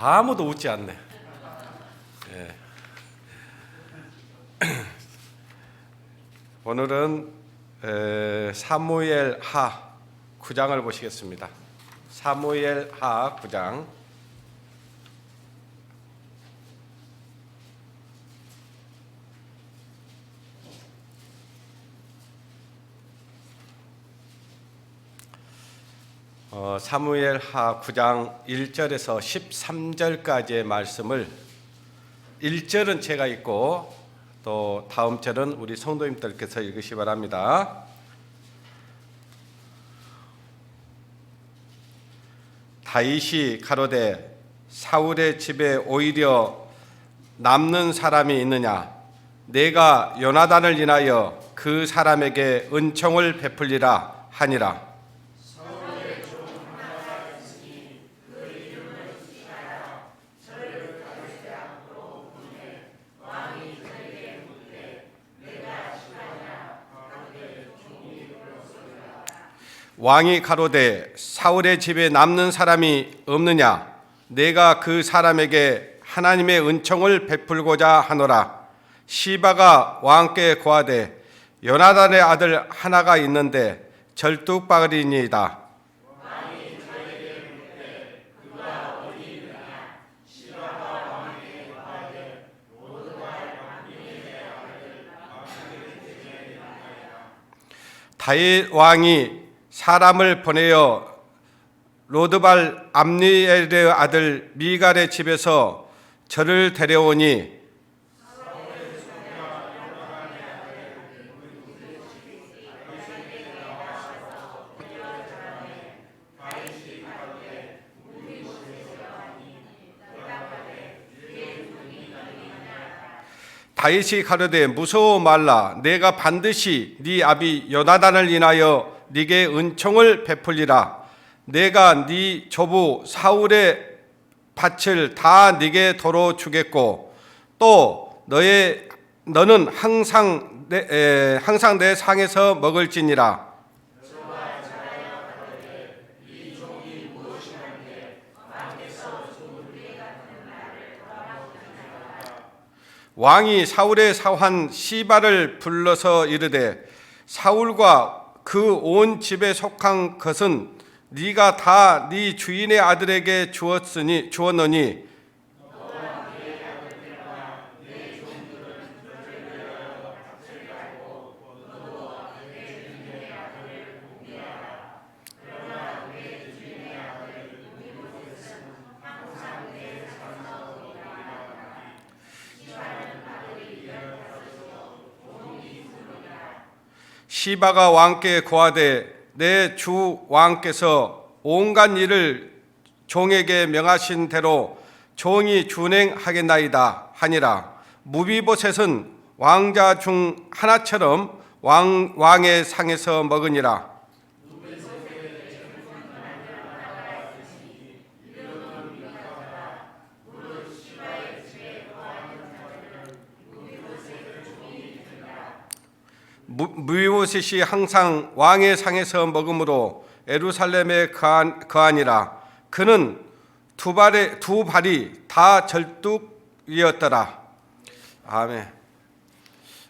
아무도 웃지 않네. 예. 오늘은 사무엘 하 9장을 보시겠습니다. 사무엘 하 9장. 사무엘 하 9장 1절에서 13절까지의 말씀을 1절은 제가 읽고 또 다음 절은 우리 성도님들께서 읽으시 바랍니다. 다윗이 가로되 사울의 집에 오히려 남는 사람이 있느냐? 내가 요나단을 인하여 그 사람에게 은총을 베풀리라 하니라. 왕이 가로되 사울의 집에 남는 사람이 없느냐? 내가 그 사람에게 하나님의 은총을 베풀고자 하노라. 시바가 왕께 고하되 요나단의 아들 하나가 있는데 절뚝박을이니이다. 다윗 왕이 사람을 보내어 로드발 암리엘의 아들 미갈의 집에서 저를 데려오니 다윗이 가로되 무서워 말라. 내가 반드시 네 아비 요나단을 인하여 네게 은총을 베풀리라. 내가 네 조부 사울의 밭을 다 네게 도로 주겠고 또 너는 항상 내 상에서 먹을지니라. 왕이 사울의 사환 시바를 불러서 이르되 사울과 그 온 집에 속한 것은 네가 다 네 주인의 아들에게 주었느니 시바가 왕께 고하되 내 주 왕께서 온갖 일을 종에게 명하신 대로 종이 준행하겠나이다 하니라. 무비보셋은 왕자 중 하나처럼 왕의 상에서 먹으니라. 무비보셋이 항상 왕의 상에서 먹음으로 예루살렘에 거하니라. 그는 두 발이 다 절뚝이었더라. 아멘.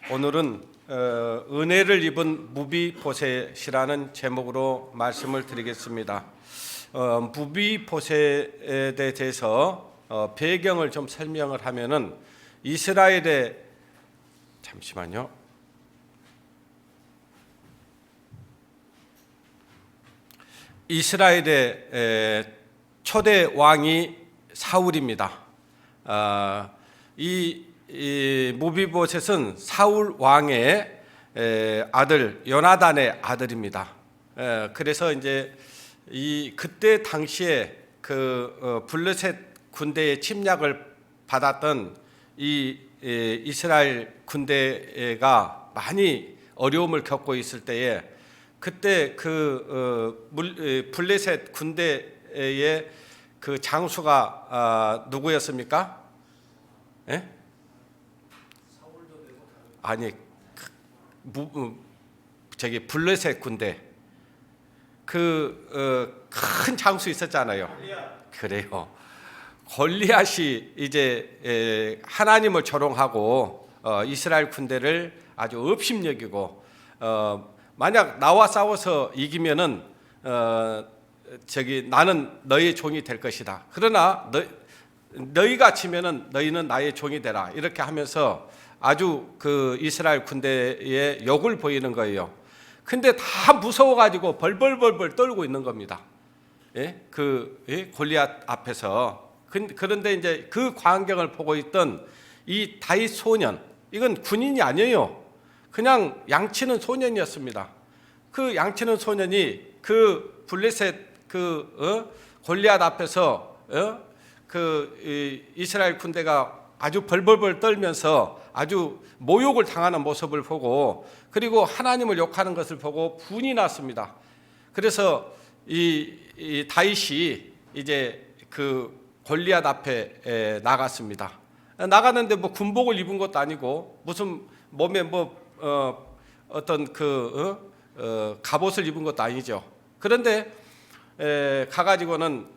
오늘은 은혜를 입은 무비보셋이라는 제목으로 말씀을 드리겠습니다. 무비보셋에 대해서 배경을 좀 설명을 하면은 이스라엘의 잠시만요. 이스라엘의 초대 왕이 사울입니다. 이 무비보셋은 사울 왕의 아들 요나단의 아들입니다. 그래서 이제 그때 당시에 그 블레셋 군대의 침략을 받았던 이 이스라엘 군대가 많이 어려움을 겪고 있을 때에 그때 그 블레셋 군대의 그 장수가 누구였습니까? 예? 아니 저기 블레셋 군대 그 큰 장수 있었잖아요. 그래요. 골리앗이 이제 하나님을 조롱하고 이스라엘 군대를 아주 업심여기고 만약 나와 싸워서 이기면은 나는 너의 종이 될 것이다. 그러나 너희가 지면은 너희는 나의 종이 되라. 이렇게 하면서 아주 그 이스라엘 군대에 욕을 보이는 거예요. 근데 다 무서워가지고 벌벌벌벌 떨고 있는 겁니다. 골리앗 앞에서. 그런데 이제 그 광경을 보고 있던 이 다윗 소년, 이건 군인이 아니에요. 그냥 양치는 소년이었습니다. 그 양치는 소년이 그 블레셋 골리앗 앞에서 이스라엘 군대가 아주 벌벌벌 떨면서 아주 모욕을 당하는 모습을 보고, 그리고 하나님을 욕하는 것을 보고 분이 났습니다. 그래서 이 다윗이 이제 그 골리앗 앞에 나갔습니다. 나갔는데 뭐 군복을 입은 것도 아니고 무슨 몸에 어떤 갑옷을 입은 것도 아니죠. 그런데 가가지고는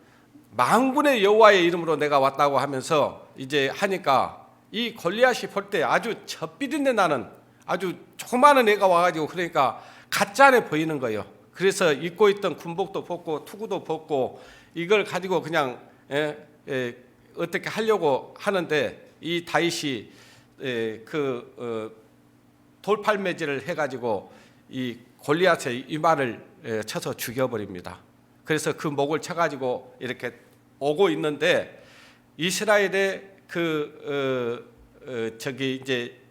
만군의 여호와의 이름으로 내가 왔다고 하면서 이제 하니까 이 골리앗이 볼 때 아주 젖비린내 나는 아주 조그마한 애가 와가지고, 그러니까 가짜네 보이는 거예요. 그래서 입고 있던 군복도 벗고 투구도 벗고 이걸 가지고 그냥 어떻게 하려고 하는데, 이 다윗이 돌팔매질을 해가지고 이 골리앗의 이마를 쳐서 죽여버립니다. 그래서 그 목을 쳐가지고 이렇게 오고 있는데, 이스라엘의 이제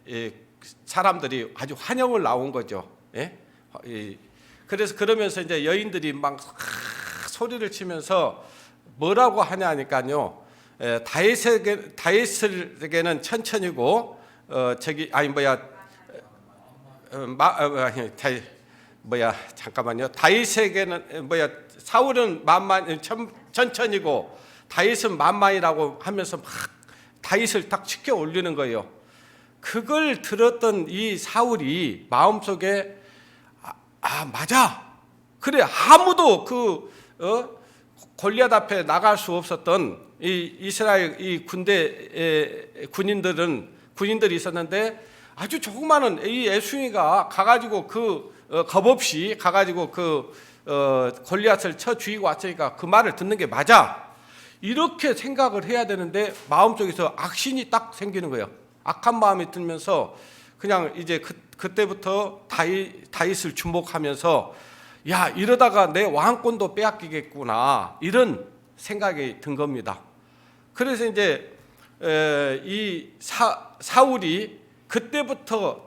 사람들이 아주 환영을 나온 거죠. 그래서 그러면서 이제 여인들이 막 소리를 치면서 뭐라고 하냐니까요. 다윗에게는 천천히고 다윗에게는 사울은 천천히고 다윗은 만만이라고 하면서 막 다윗을 딱 치켜 올리는 거예요. 그걸 들었던 이 사울이 마음속에 맞아. 그래, 아무도 골리앗 앞에 나갈 수 없었던 이 이스라엘 이 군인들이 있었는데, 아주 조그마한 이 애순이가 가가지고 겁없이 가가지고 골리앗을 쳐 죽이고 왔으니까 그 말을 듣는 게 맞아. 이렇게 생각을 해야 되는데 마음속에서 악신이 딱 생기는 거예요. 악한 마음이 들면서 그냥 이제 그때부터 다윗을 주목하면서, 야, 이러다가 내 왕권도 빼앗기겠구나, 이런 생각이 든 겁니다. 그래서 이제 이 사울이 그때부터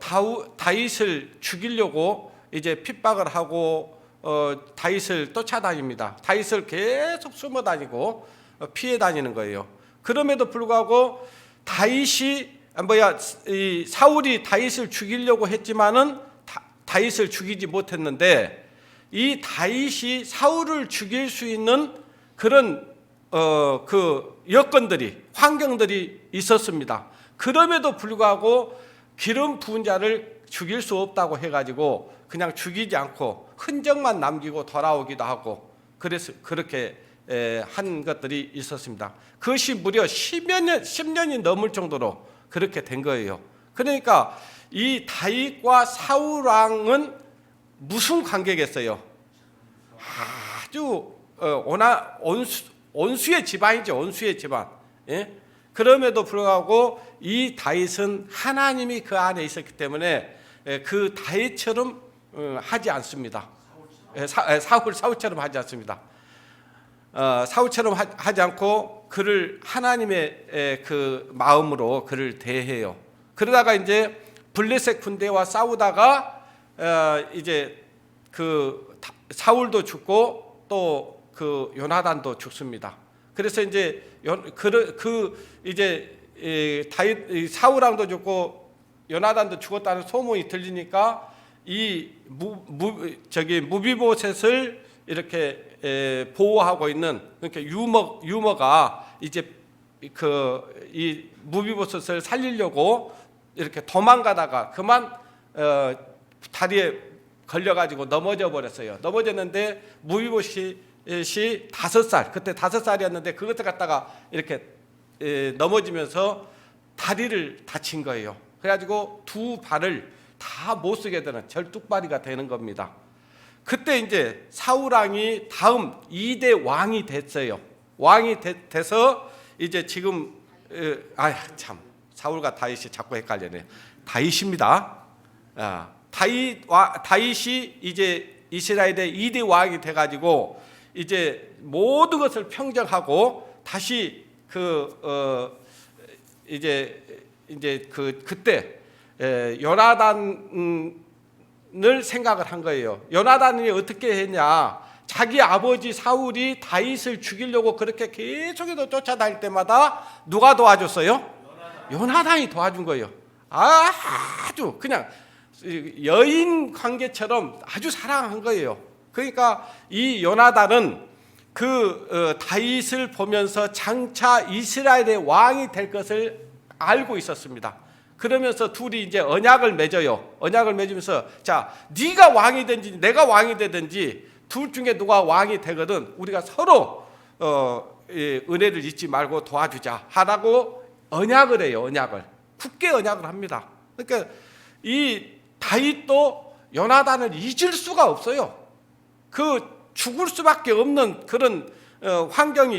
다윗을 죽이려고 이제 핍박을 하고 다윗을 쫓아다닙니다. 다윗을 계속 숨어 다니고 피해 다니는 거예요. 그럼에도 불구하고 사울이 다윗을 죽이려고 했지만은 다윗을 죽이지 못했는데, 이 다윗이 사울을 죽일 수 있는 그런 여건들이, 환경들이 있었습니다. 그럼에도 불구하고 기름 부은 자를 죽일 수 없다고 해가지고 그냥 죽이지 않고 흔적만 남기고 돌아오기도 하고, 그래서 그렇게 한 것들이 있었습니다. 그것이 무려 10년이 넘을 정도로 그렇게 된 거예요. 그러니까 이 다윗과 사울 왕은 무슨 관계겠어요? 아주 온수의 집안이죠. 온수의 집안. 그럼에도 불구하고 이 다윗은 하나님이 그 안에 있었기 때문에 그 다윗처럼 하지 않습니다. 사울처럼 하지 않습니다. 사울처럼 하지 않고 그를 하나님의 그 마음으로 그를 대해요. 그러다가 이제 블레셋 군대와 싸우다가 이제 사울도 죽고 또 요나단도 죽습니다. 그래서 이제 사울 왕도 죽고 요나단도 죽었다는 소문이 들리니까 이 무비보셋을 이렇게 보호하고 있는, 그러니까 유머가 이제 이 무비보셋을 살리려고 이렇게 도망가다가 그만 다리에 걸려가지고 넘어져 버렸어요. 넘어졌는데 무비보셋이 5살, 그때 5살이었는데 그것을 갖다가 이렇게 넘어지면서 다리를 다친 거예요. 그래가지고 두 발을 다 못 쓰게 되는 절뚝발이가 되는 겁니다. 그때 이제 사울 왕이 다음 2대 왕이 됐어요. 왕이 돼서 이제 지금 참 사울과 다윗이 자꾸 헷갈리네요. 다윗입니다. 다윗이 이제 이스라엘의 2대 왕이 돼가지고 이제 모든 것을 평정하고 다시 그때 요나단을 생각을 한 거예요. 요나단이 어떻게 했냐? 자기 아버지 사울이 다윗을 죽이려고 그렇게 계속해서 쫓아다닐 때마다 누가 도와줬어요? 요나단이 도와준 거예요. 아주 그냥 여인 관계처럼 아주 사랑한 거예요. 그러니까 이 요나단은 다윗을 보면서 장차 이스라엘의 왕이 될 것을 알고 있었습니다. 그러면서 둘이 이제 언약을 맺어요. 언약을 맺으면서 자, 네가 왕이 되든지 내가 왕이 되든지 둘 중에 누가 왕이 되거든 우리가 서로 은혜를 잊지 말고 도와주자 하라고 언약을 해요. 언약을 굳게 언약을 합니다. 그러니까 이 다윗도 요나단을 잊을 수가 없어요. 죽을 수밖에 없는 그런 환경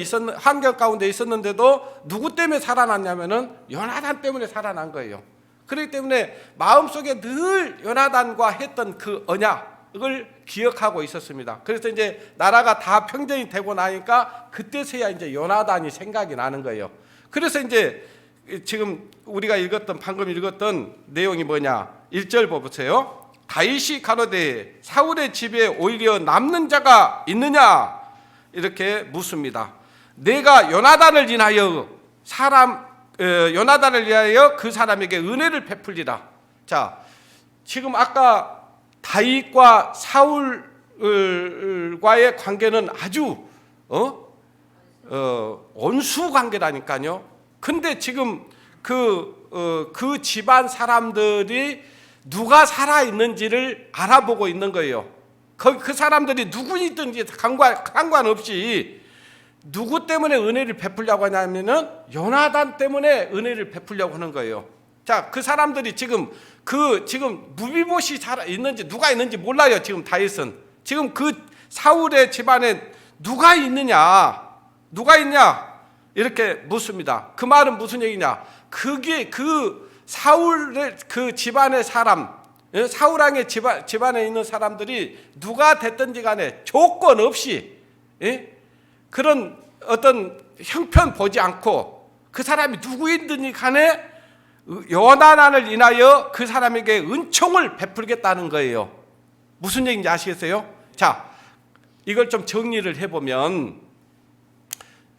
가운데 있었는데도 누구 때문에 살아났냐면은 요나단 때문에 살아난 거예요. 그렇기 때문에 마음속에 늘 요나단과 했던 그 언약을 기억하고 있었습니다. 그래서 이제 나라가 다 평정이 되고 나니까 그때서야 이제 요나단이 생각이 나는 거예요. 그래서 이제 지금 우리가 방금 읽었던 내용이 뭐냐? 1절 보세요. 다윗이 가로되 사울의 집에 오히려 남는 자가 있느냐? 이렇게 묻습니다. 내가 요나단을 인하여 그 사람에게 은혜를 베풀리라. 자, 지금 아까 다윗과 사울과의 관계는 아주 온수 관계라니까요. 근데 지금 그 집안 사람들이 누가 살아 있는지를 알아보고 있는 거예요. 그 사람들이 누구이든지 상관없이 누구 때문에 은혜를 베풀려고 하냐면은 요나단 때문에 은혜를 베풀려고 하는 거예요. 자, 그 사람들이 지금 무비봇이 살아 있는지 누가 있는지 몰라요. 지금 다윗은 지금 그 사울의 집안에 누가 있느냐 이렇게 묻습니다. 그 말은 무슨 얘기냐? 그게 그 사울의 그 집안의 사람, 사울 왕의 집안에 있는 사람들이 누가 됐든지 간에 조건 없이 그런 어떤 형편 보지 않고 그 사람이 누구이든지 간에 요나단을 인하여 그 사람에게 은총을 베풀겠다는 거예요. 무슨 얘기인지 아시겠어요? 자, 이걸 좀 정리를 해보면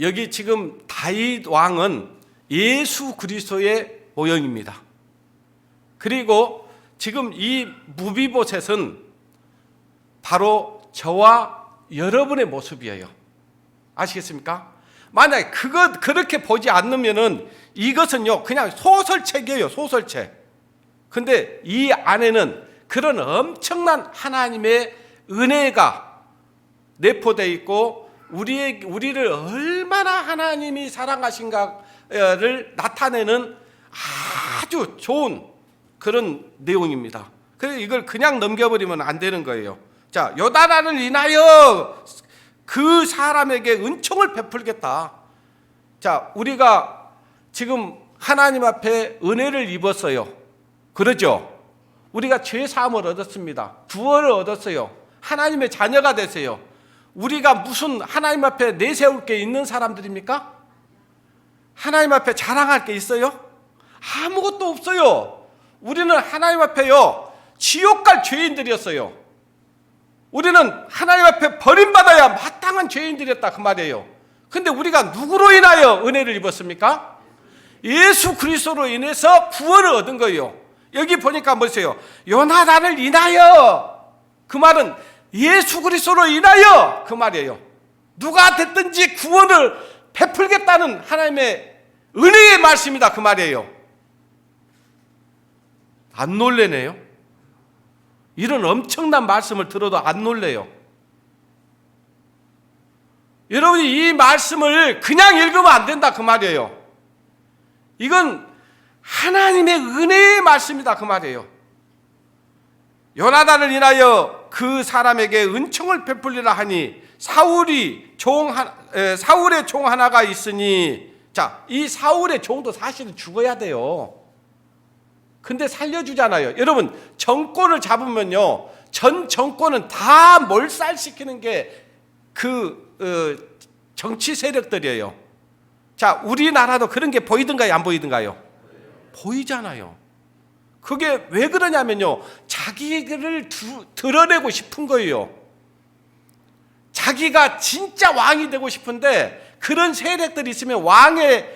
여기 지금 다윗 왕은 예수 그리스도의 모형입니다. 그리고 지금 이 무비보셋은 바로 저와 여러분의 모습이에요. 아시겠습니까? 만약에 그렇게 보지 않으면은 이것은요 그냥 소설책이에요. 소설책. 근데 이 안에는 그런 엄청난 하나님의 은혜가 내포되어 있고 우리를 얼마나 하나님이 사랑하신가를 나타내는 아주 좋은 그런 내용입니다. 그래서 이걸 그냥 넘겨버리면 안 되는 거예요. 자, 요나단을 인하여 그 사람에게 은총을 베풀겠다. 자, 우리가 지금 하나님 앞에 은혜를 입었어요. 그러죠? 우리가 죄 사함을 얻었습니다. 구원을 얻었어요. 하나님의 자녀가 됐어요. 우리가 무슨 하나님 앞에 내세울 게 있는 사람들입니까? 하나님 앞에 자랑할 게 있어요? 아무것도 없어요. 우리는 하나님 앞에요 지옥 갈 죄인들이었어요. 우리는 하나님 앞에 버림받아야 마땅한 죄인들이었다 그 말이에요. 근데 우리가 누구로 인하여 은혜를 입었습니까? 예수 그리스도로 인해서 구원을 얻은 거예요. 여기 보니까 뭐세요? 요나단을 인하여, 그 말은 예수 그리스도로 인하여 그 말이에요. 누가 됐든지 구원을 베풀겠다는 하나님의 은혜의 말씀이다 그 말이에요. 안 놀래네요. 이런 엄청난 말씀을 들어도 안 놀래요. 여러분이 이 말씀을 그냥 읽으면 안 된다 그 말이에요. 이건 하나님의 은혜의 말씀이다 그 말이에요. 요나단을 인하여 그 사람에게 은총을 베풀리라 하니 사울의 종 하나가 있으니, 자, 이 사울의 종도 사실은 죽어야 돼요. 근데 살려주잖아요. 여러분, 정권을 잡으면요, 전 정권은 다 몰살시키는 게 정치 세력들이에요. 자, 우리나라도 그런 게 보이든가요, 안 보이든가요? 보이잖아요. 그게 왜 그러냐면요, 자기를 드러내고 싶은 거예요. 자기가 진짜 왕이 되고 싶은데 그런 세력들이 있으면 왕의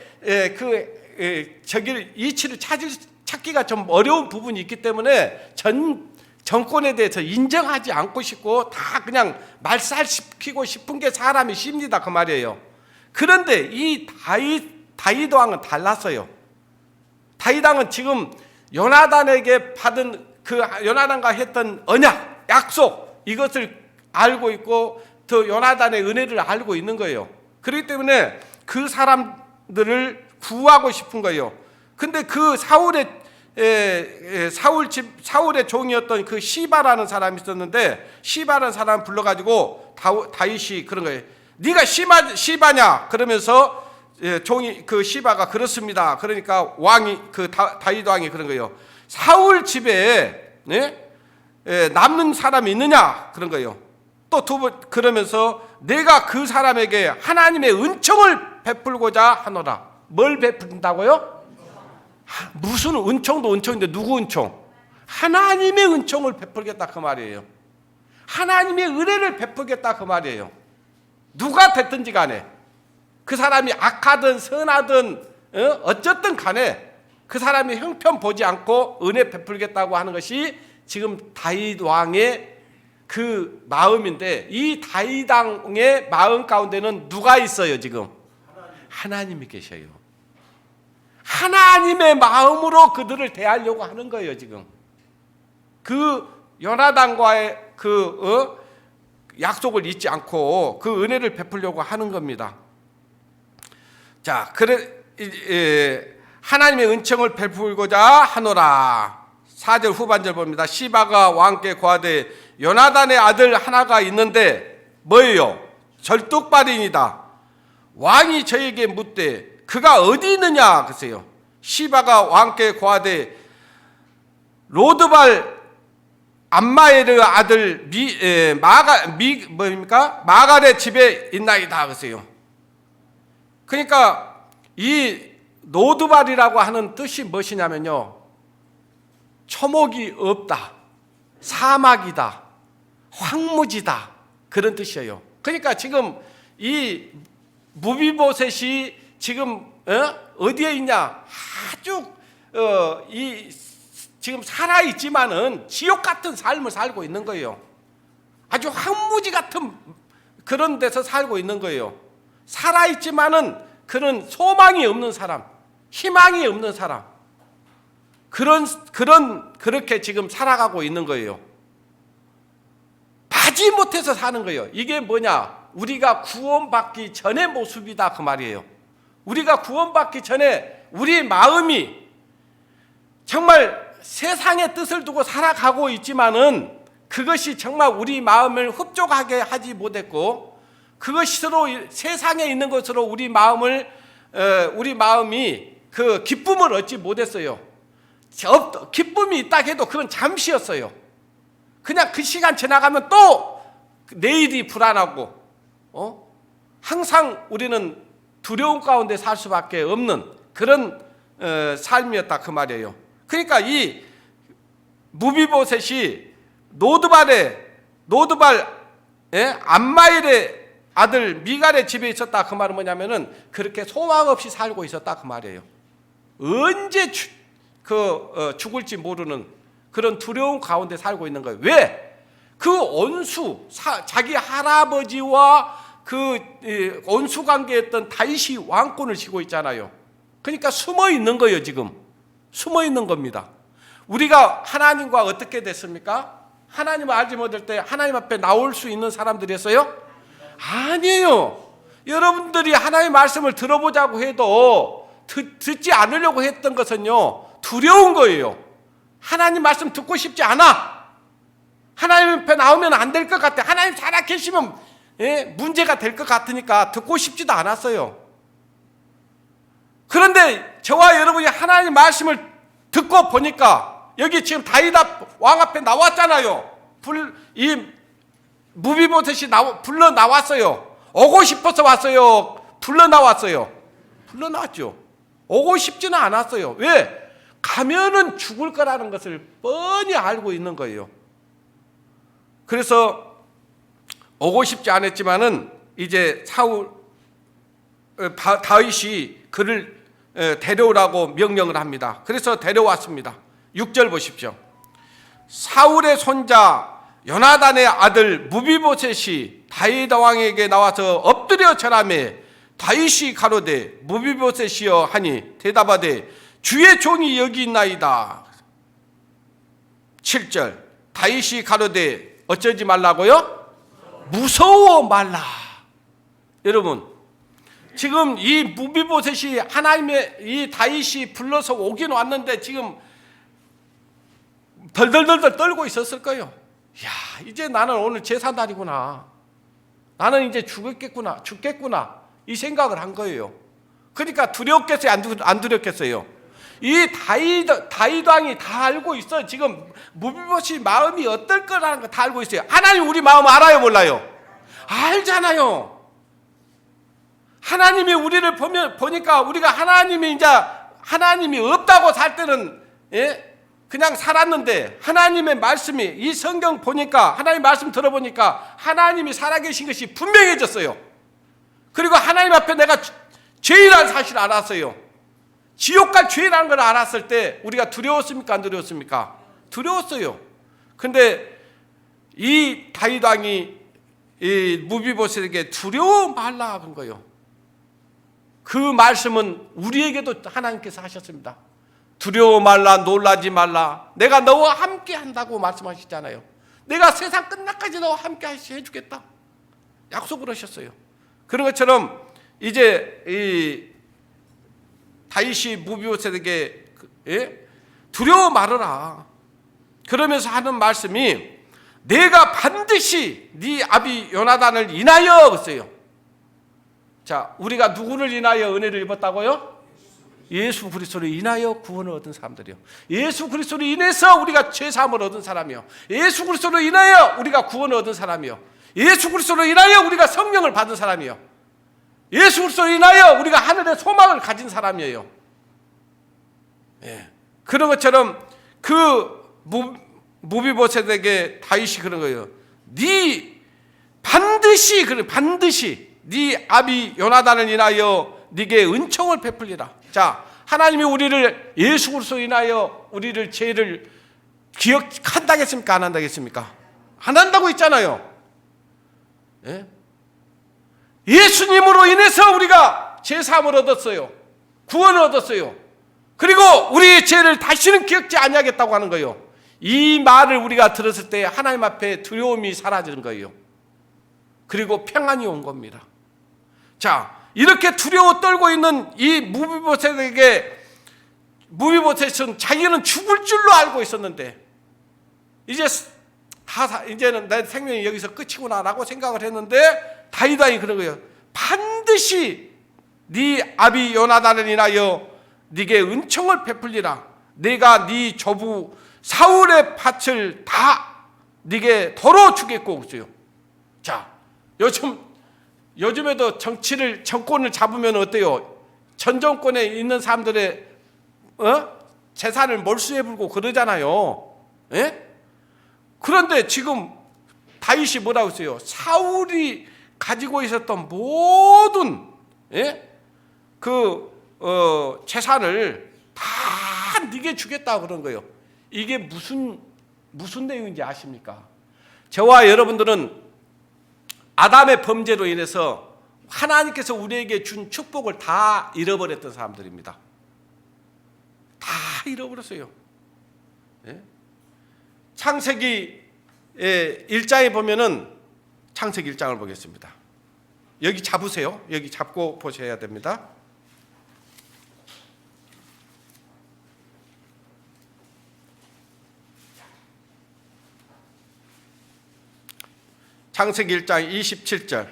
이치를 찾기가 좀 어려운 부분이 있기 때문에 정권에 대해서 인정하지 않고 싶고 다 그냥 말살시키고 싶은 게 사람이 쉽니다 그 말이에요. 그런데 이 다윗 왕은 달랐어요. 다윗 왕은 지금 요나단에게 받은 그 요나단과 했던 언약, 약속, 이것을 알고 있고 또 요나단의 은혜를 알고 있는 거예요. 그렇기 때문에 그 사람들을 구하고 싶은 거예요. 근데 그 사울의 종이었던 그 시바라는 사람이 있었는데, 시바라는 사람 불러가지고 다윗이 그런 거예요. 네가 시바냐? 그러면서 종이 그 시바가 그렇습니다. 그러니까 왕이 다윗 왕이 그런 거예요. 사울 집에 남는 사람이 있느냐? 그런 거예요. 또 두 번 그러면서 내가 그 사람에게 하나님의 은총을 베풀고자 하노라. 뭘 베푼다고요? 무슨 은총도 은총인데 누구 은총? 하나님의 은총을 베풀겠다 그 말이에요. 하나님의 은혜를 베풀겠다 그 말이에요. 누가 됐든지 간에 그 사람이 악하든 선하든 어쨌든 간에 그 사람이 형편 보지 않고 은혜 베풀겠다고 하는 것이 지금 다윗 왕의 그 마음인데, 이 다윗 왕의 마음 가운데는 누가 있어요? 지금 하나님이 계셔요. 하나님의 마음으로 그들을 대하려고 하는 거예요. 지금 그 요나단과의 약속을 잊지 않고 그 은혜를 베풀려고 하는 겁니다. 자, 하나님의 은총을 베풀고자 하노라. 4절 후반절 봅니다. 시바가 왕께 고하되 요나단의 아들 하나가 있는데 뭐예요? 절뚝발인이다. 왕이 저에게 묻되 그가 어디 있느냐? 그러세요. 시바가 왕께 고하되 로드발 암마엘의 아들 마갈의 집에 있나이다. 그러세요. 그러니까 이 로드발이라고 하는 뜻이 무엇이냐면요, 초목이 없다, 사막이다, 황무지다, 그런 뜻이에요. 그러니까 지금 이 무비보셋이 지금 어디에 있냐? 아주 지금 살아 있지만은 지옥 같은 삶을 살고 있는 거예요. 아주 황무지 같은 그런 데서 살고 있는 거예요. 살아 있지만은 그런 소망이 없는 사람, 희망이 없는 사람, 그렇게 지금 살아가고 있는 거예요. 마지못해서 사는 거예요. 이게 뭐냐? 우리가 구원받기 전의 모습이다 그 말이에요. 우리가 구원받기 전에 우리 마음이 정말 세상의 뜻을 두고 살아가고 있지만은 그것이 정말 우리 마음을 흡족하게 하지 못했고, 그것으로 세상에 있는 것으로 우리 마음이 그 기쁨을 얻지 못했어요. 기쁨이 있다 해도 그건 잠시였어요. 그냥 그 시간 지나가면 또 내일이 불안하고 항상 우리는 두려움 가운데 살 수밖에 없는 그런 삶이었다 그 말이에요. 그러니까 이 무비보셋이 노드발 암마일의 아들 미갈의 집에 있었다 그 말은 뭐냐면은 그렇게 소망 없이 살고 있었다 그 말이에요. 언제 죽을지 모르는 그런 두려움 가운데 살고 있는 거예요. 왜? 그 온수, 자기 할아버지와 그 온수 관계였던 다윗이 왕권을 쥐고 있잖아요. 그러니까 숨어 있는 거예요. 지금 숨어 있는 겁니다. 우리가 하나님과 어떻게 됐습니까? 하나님을 알지 못할 때 하나님 앞에 나올 수 있는 사람들이었어요? 아니에요. 여러분들이 하나님의 말씀을 들어보자고 해도 듣지 않으려고 했던 것은요, 두려운 거예요. 하나님 말씀 듣고 싶지 않아. 하나님 앞에 나오면 안 될 것 같아. 하나님 살아 계시면 문제가 될 것 같으니까 듣고 싶지도 않았어요. 그런데 저와 여러분이 하나님 말씀을 듣고 보니까 여기 지금 다윗 왕 앞에 나왔잖아요. 이 무비보셋이 불러 나왔어요. 오고 싶어서 왔어요. 불러 나왔어요. 불러 나왔죠. 오고 싶지는 않았어요. 왜? 가면은 죽을 거라는 것을 뻔히 알고 있는 거예요. 그래서 오고 싶지 않았지만은 이제 다윗이 그를 데려오라고 명령을 합니다. 그래서 데려왔습니다. 6절 보십시오. 사울의 손자 요나단의 아들 무비보셋이 다윗 왕에게 나와서 엎드려 절하며 다윗이 가로되 무비보셋이여 하니 대답하되 주의 종이 여기 있나이다. 7절 다윗이 가로되 어쩌지 말라고요? 무서워 말라. 여러분, 지금 이 무비보셋이 하나님의 이 다윗이 불러서 오긴 왔는데 지금 덜덜덜덜 떨고 있었을 거예요. 야, 이제 나는 오늘 제사날이구나. 나는 이제 죽겠구나. 이 생각을 한 거예요. 그러니까 두렵겠어요? 안 두렵겠어요? 이 다윗 왕이 다 알고 있어요. 지금 무비보셋 마음이 어떨 거라는 거 다 알고 있어요. 하나님 우리 마음 알아요, 몰라요? 알잖아요. 하나님이 우리를 보니까 우리가 하나님이 없다고 살 때는 그냥 살았는데 하나님의 말씀이 이 성경 보니까 하나님 말씀 들어보니까 하나님이 살아계신 것이 분명해졌어요. 그리고 하나님 앞에 내가 죄인이라는 사실을 알았어요. 지옥 갈 죄인이라는 걸 알았을 때 우리가 두려웠습니까? 안 두려웠습니까? 두려웠어요. 근데 이 다윗 왕이 이 무비보셋에게 두려워 말라 한 거예요. 그 말씀은 우리에게도 하나님께서 하셨습니다. 두려워 말라, 놀라지 말라. 내가 너와 함께 한다고 말씀하셨잖아요. 내가 세상 끝날까지 너와 함께 해주겠다. 약속을 하셨어요. 그런 것처럼 이제 이 다윗이 무비보셋에게 두려워 말아라. 그러면서 하는 말씀이 내가 반드시 네 아비 요나단을 인하여 그랬어요. 자, 우리가 누구를 인하여 은혜를 입었다고요? 예수 그리스도를 인하여 구원을 얻은 사람들이요. 예수 그리스도를 인해서 우리가 죄 사함을 얻은 사람이요. 예수 그리스도를 인하여 우리가 구원을 얻은 사람이요. 예수 그리스도를 인하여 우리가 성령을 받은 사람이요. 예수 그리스도를 인하여 우리가 하늘의 소망을 가진 사람이에요. 그런 것처럼 그 무비보셋에게 다윗이 그런 거예요. 반드시 네 아비 요나단을 인하여 네게 은총을 베풀리라. 자, 하나님이 우리를 예수 그리스도로 인하여 우리를 죄를 기억한다겠습니까? 안 한다겠습니까? 안 한다고 있잖아요. 예수님으로 인해서 우리가 죄사함을 얻었어요. 구원을 얻었어요. 그리고 우리의 죄를 다시는 기억지 아니하겠다고 하는 거예요. 이 말을 우리가 들었을 때 하나님 앞에 두려움이 사라지는 거예요. 그리고 평안이 온 겁니다. 자, 이렇게 두려워 떨고 있는 이 무비보셋은 자기는 죽을 줄로 알고 있었는데 이제는 내 생명이 여기서 끝이구나라고 생각을 했는데 다윗 왕이 그런 거예요. 반드시 네 아비 요나단을 인하여 네게 은총을 베풀리라. 내가 네 조부 사울의 밭을 다 네게 덜어 주겠고 그랬어요. 자, 요즘에도 정권을 잡으면 어때요? 전 정권에 있는 사람들의 재산을 몰수해 불고 그러잖아요. 그런데 지금 다윗이 뭐라고 했어요? 사울이 가지고 있었던 모든 재산을 다 네게 주겠다고 그런 거예요. 이게 무슨 내용인지 아십니까? 저와 여러분들은 아담의 범죄로 인해서 하나님께서 우리에게 준 축복을 다 잃어버렸던 사람들입니다. 다 잃어버렸어요. 창세기 1장에 보면은 창세기 1장을 보겠습니다. 여기 잡으세요. 여기 잡고 보셔야 됩니다. 창세기 1장 27절.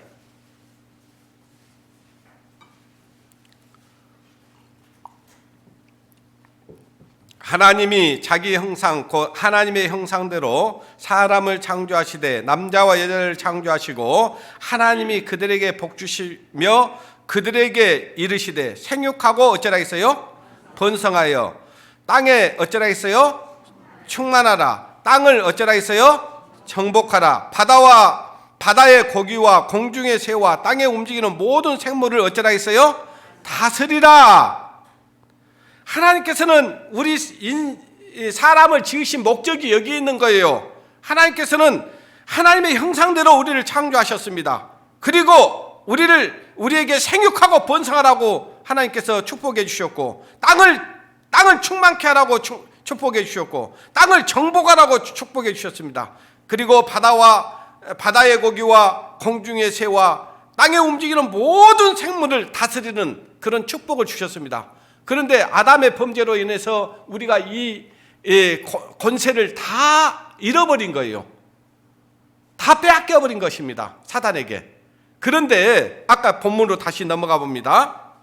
하나님이 자기 형상, 곧 하나님의 형상대로 사람을 창조하시되 남자와 여자를 창조하시고 하나님이 그들에게 복주시며 그들에게 이르시되 생육하고 어쩌라 했어요? 번성하여 땅에 어쩌라 했어요? 충만하라. 땅을 어쩌라 했어요? 정복하라. 바다의 고기와 공중의 새와 땅에 움직이는 모든 생물을 어쩌라 했어요? 다스리라. 하나님께서는 우리 사람을 지으신 목적이 여기 있는 거예요. 하나님께서는 하나님의 형상대로 우리를 창조하셨습니다. 그리고 우리에게 생육하고 번성하라고 하나님께서 축복해 주셨고, 땅을 충만케 하라고 축복해 주셨고, 땅을 정복하라고 축복해 주셨습니다. 그리고 바다의 고기와 공중의 새와 땅에 움직이는 모든 생물을 다스리는 그런 축복을 주셨습니다. 그런데 아담의 범죄로 인해서 우리가 이 권세를 다 잃어버린 거예요. 다 빼앗겨버린 것입니다, 사단에게. 그런데 아까 본문으로 다시 넘어가 봅니다.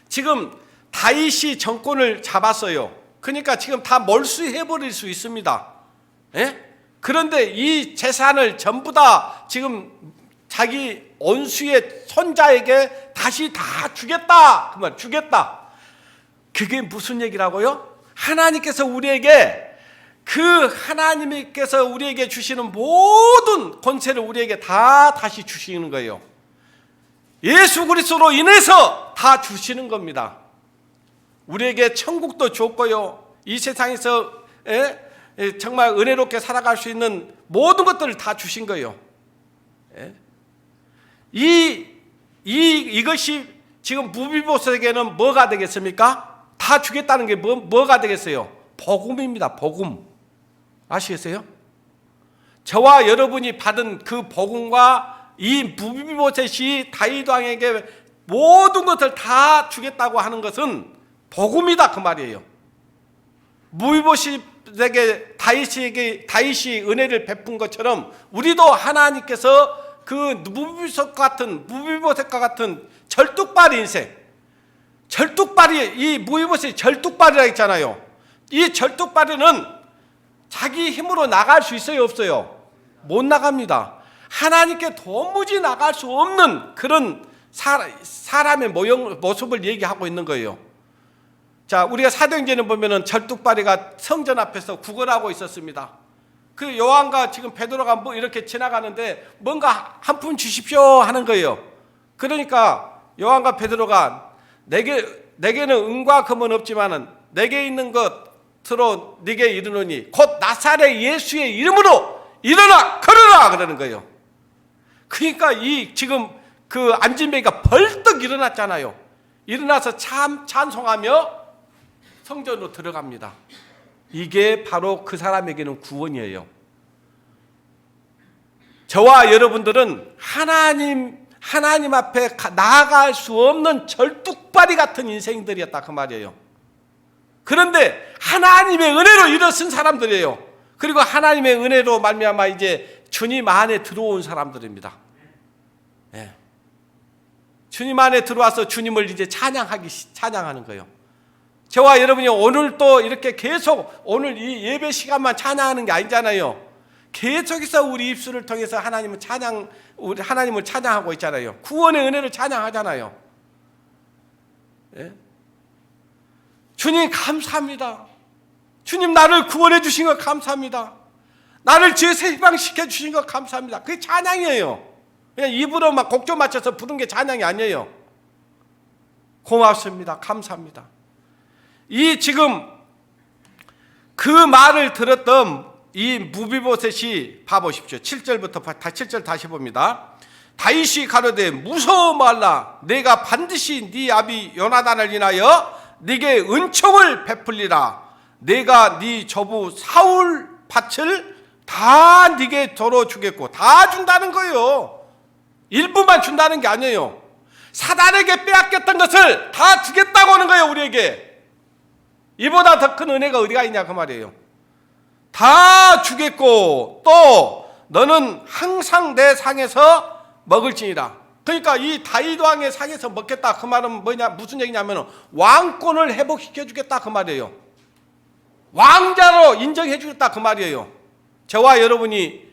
지금 다윗이 정권을 잡았어요. 그러니까 지금 다 몰수해버릴 수 있습니다. 그런데 이 재산을 전부 다 지금 자기 원수의 손자에게 다시 다 주겠다. 그만 주겠다. 그게 무슨 얘기라고요? 하나님께서 우리에게 주시는 모든 권세를 우리에게 다 다시 주시는 거예요. 예수 그리스도로 인해서 다 주시는 겁니다. 우리에게 천국도 줬고요, 이 세상에서 정말 은혜롭게 살아갈 수 있는 모든 것들을 다 주신 거예요. 이것이 지금 무비보셋에게는 뭐가 되겠습니까? 다 주겠다는 게 뭐가 되겠어요? 복음입니다. 복음. 아시겠어요? 저와 여러분이 받은 그 복음과 이 무비보셋이 다윗 왕에게 모든 것을 다 주겠다고 하는 것은 복음이다, 그 말이에요. 무비보셋에게 다윗이 은혜를 베푼 것처럼 우리도 하나님께서 그 무비보셋과 같은 절뚝발 인생, 이 무비보셋이 절뚝발이라 했잖아요. 이 절뚝발이는 자기 힘으로 나갈 수 있어요, 없어요? 못 나갑니다. 하나님께 도무지 나갈 수 없는 그런 사람의 모습을 얘기하고 있는 거예요. 자, 우리가 사도행전에 보면은 절뚝발이가 성전 앞에서 구걸하고 있었습니다. 그 요한과 지금 베드로가 뭐 이렇게 지나가는데 뭔가 한 푼 주십시오 하는 거예요. 그러니까 요한과 베드로가 내게는 은과 금은 없지만은 내게 있는 것으로 네게 이르노니 곧 나사렛 예수의 이름으로 일어나 걸어라 그러는 거예요. 그러니까 지금 그 안진뱅이가 벌떡 일어났잖아요. 일어나서 찬송하며 성전으로 들어갑니다. 이게 바로 그 사람에게는 구원이에요. 저와 여러분들은 하나님 앞에 나아갈 수 없는 절뚝발이 같은 인생들이었다, 그 말이에요. 그런데 하나님의 은혜로 일어선 사람들이에요. 그리고 하나님의 은혜로 말미암아 이제 주님 안에 들어온 사람들입니다. 주님 안에 들어와서 주님을 이제 찬양하는 거예요. 저와 여러분이 오늘 또 이렇게 계속 오늘 이 예배 시간만 찬양하는 게 아니잖아요. 계속해서 우리 입술을 통해서 하나님을 찬양하고 있잖아요. 구원의 은혜를 찬양하잖아요. 주님 감사합니다. 주님 나를 구원해 주신 것 감사합니다. 나를 죄에서 해방시켜 주신 것 감사합니다. 그게 찬양이에요. 그냥 입으로 막 곡조 맞춰서 부른 게 찬양이 아니에요. 고맙습니다. 감사합니다. 지금 그 말을 들었던 이 무비보셋이 봐보십시오. 7절 다시 봅니다. 다윗이 가로되 무서워 말라. 내가 반드시 네 아비 요나단을 인하여 네게 은총을 베풀리라. 내가 네 조부 사울 밭을 다 네게 도로 주겠고. 다 준다는 거예요. 일부만 준다는 게 아니에요. 사단에게 빼앗겼던 것을 다 주겠다고 하는 거예요, 우리에게. 이보다 더 큰 은혜가 어디가 있냐 그 말이에요. 다 주겠고 또 너는 항상 내 상에서 먹을지니라. 그러니까 이 다윗 왕의 상에서 먹겠다 그 말은 뭐냐, 무슨 얘기냐면 왕권을 회복시켜 주겠다 그 말이에요. 왕자로 인정해 주겠다 그 말이에요. 저와 여러분이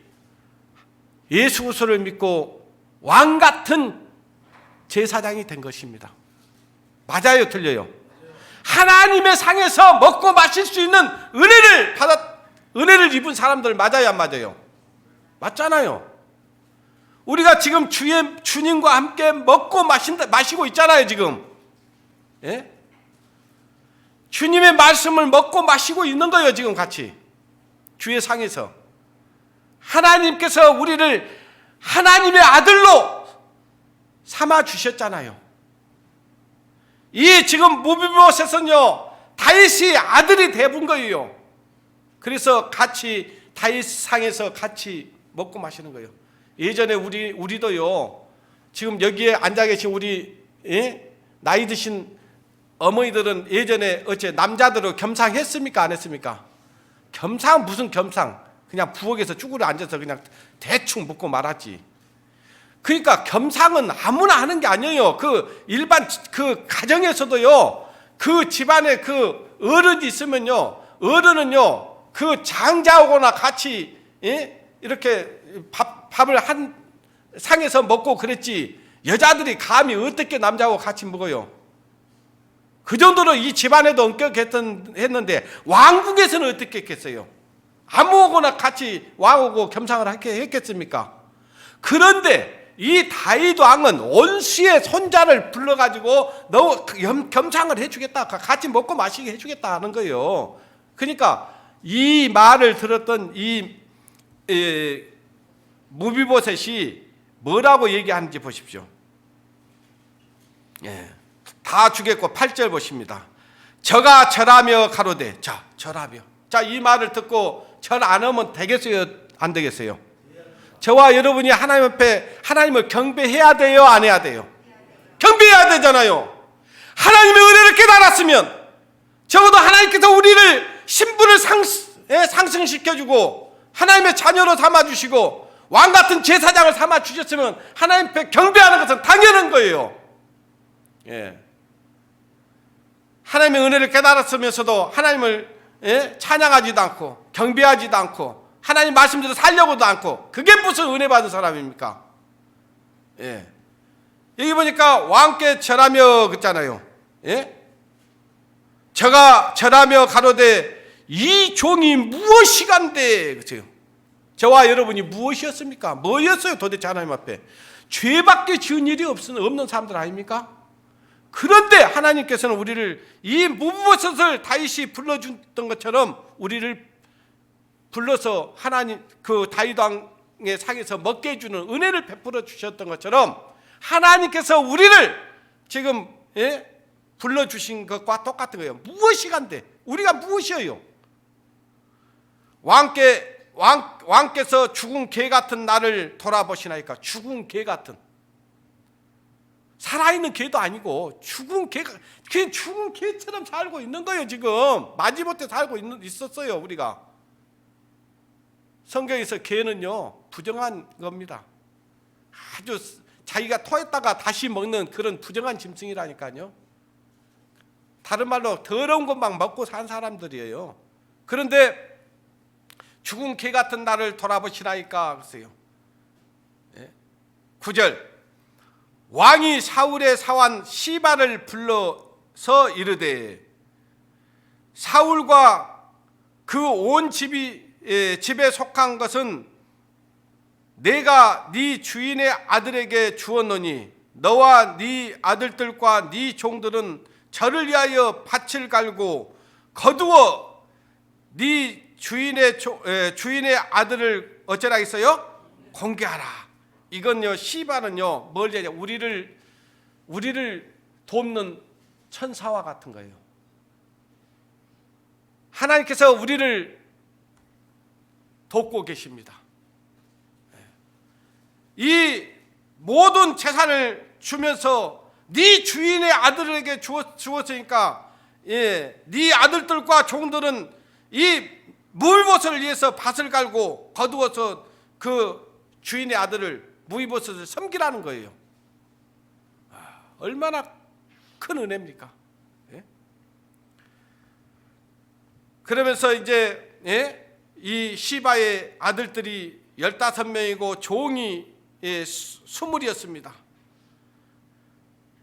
예수 그리스도를 믿고 왕 같은 제사장이 된 것입니다. 맞아요, 틀려요? 하나님의 상에서 먹고 마실 수 있는 은혜를 입은 사람들 맞아요, 안 맞아요? 맞잖아요. 우리가 지금 주님과 함께 먹고 마시고 있잖아요, 지금. 예? 주님의 말씀을 먹고 마시고 있는 거예요, 지금 같이. 주의 상에서. 하나님께서 우리를 하나님의 아들로 삼아 주셨잖아요. 이 지금 무비보셋은요, 다윗이 아들이 돼본 거예요. 그래서 같이 다윗 상에서 같이 먹고 마시는 거예요. 예전에 우리도요, 지금 여기에 앉아 계신 우리 나이 드신 어머니들은 예전에 어째 남자들은 겸상했습니까, 안 했습니까? 겸상 무슨 겸상? 그냥 부엌에서 쭈그려 앉아서 그냥 대충 묻고 말았지. 그러니까 겸상은 아무나 하는 게 아니에요. 그 일반 그 가정에서도요, 그 집안에 그 어른이 있으면요, 어른은요 그 장자하고나 같이 이렇게 밥을 한 상에서 먹고 그랬지, 여자들이 감히 어떻게 남자하고 같이 먹어요? 그 정도로 이 집안에도 엄격했는데 왕궁에서는 어떻게 했겠어요? 아무거나 같이 왕하고 겸상을 했겠습니까? 그런데 이 다윗 왕은 원수의 손자를 불러가지고 너 겸상을 해주겠다, 같이 먹고 마시게 해주겠다 하는 거예요. 그러니까 이 말을 들었던 이 무비보셋이 뭐라고 얘기하는지 보십시오. 예, 다 주겠고 8절 보십니다. 저가 절하며 가로되, 자, 절하며. 자, 이 말을 듣고 절 안 하면 되겠어요, 안 되겠어요? 저와 여러분이 하나님 앞에 하나님을 경배해야 돼요, 안 해야 돼요? 경배해야 되잖아요. 하나님의 은혜를 깨달았으면 적어도 하나님께서 우리를 신분을 상승시켜주고 하나님의 자녀로 삼아주시고 왕같은 제사장을 삼아주셨으면 하나님 앞에 경배하는 것은 당연한 거예요. 예. 하나님의 은혜를 깨달았으면서도 하나님을 찬양하지도 않고 경배하지도 않고 하나님 말씀대로 살려고도 않고, 그게 무슨 은혜 받은 사람입니까? 예. 여기 보니까 왕께 절하며 그랬잖아요. 예? 저가 절하며 가로되 이 종이 무엇이간데, 그렇죠? 저와 여러분이 무엇이었습니까? 뭐였어요 도대체 하나님 앞에? 죄밖에 지은 일이 없는 사람들 아닙니까? 그런데 하나님께서는 우리를 이 무비보셋을 다윗이 불러줬던 것처럼 우리를 불러서 하나님 그 다윗 왕의 상에서 먹게 해주는 은혜를 베풀어 주셨던 것처럼 하나님께서 우리를 지금 불러주신 것과 똑같은 거예요. 무엇이간데, 우리가 무엇이에요? 왕께서 죽은 개 같은 나를 돌아보시나이까. 죽은 개 같은, 살아있는 개도 아니고 죽은 개가, 그냥 죽은 개처럼 살고 있는 거예요. 지금 마지못해 살고 있었어요. 우리가 성경에서 개는요 부정한 겁니다. 아주 자기가 토했다가 다시 먹는 그런 부정한 짐승이라니까요. 다른 말로 더러운 것만 먹고 산 사람들이에요. 그런데 죽은 개 같은 나를 돌아보시나이까 그랬어요. 9절, 왕이 사울의 사환 시바를 불러서 이르되, 사울과 그 온 집에 속한 것은 내가 네 주인의 아들에게 주었노니 너와 네 아들들과 네 종들은 저를 위하여 밭을 갈고 거두어 네 주인의 아들을 어쩌라 했어요? 공개하라. 이건요, 시바는요 뭘 얘기해요? 우리를 돕는 천사와 같은 거예요. 하나님께서 우리를 돕고 계십니다. 이 모든 재산을 주면서 네 주인의 아들에게 주었으니까, 네 아들들과 종들은 이 무비보셋을 위해서 밭을 갈고 거두어서 그 주인의 아들을 무이보셋을 섬기라는 거예요. 얼마나 큰 은혜입니까? 예? 그러면서 이제 이 시바의 아들들이 15명이고 종이 20이었습니다.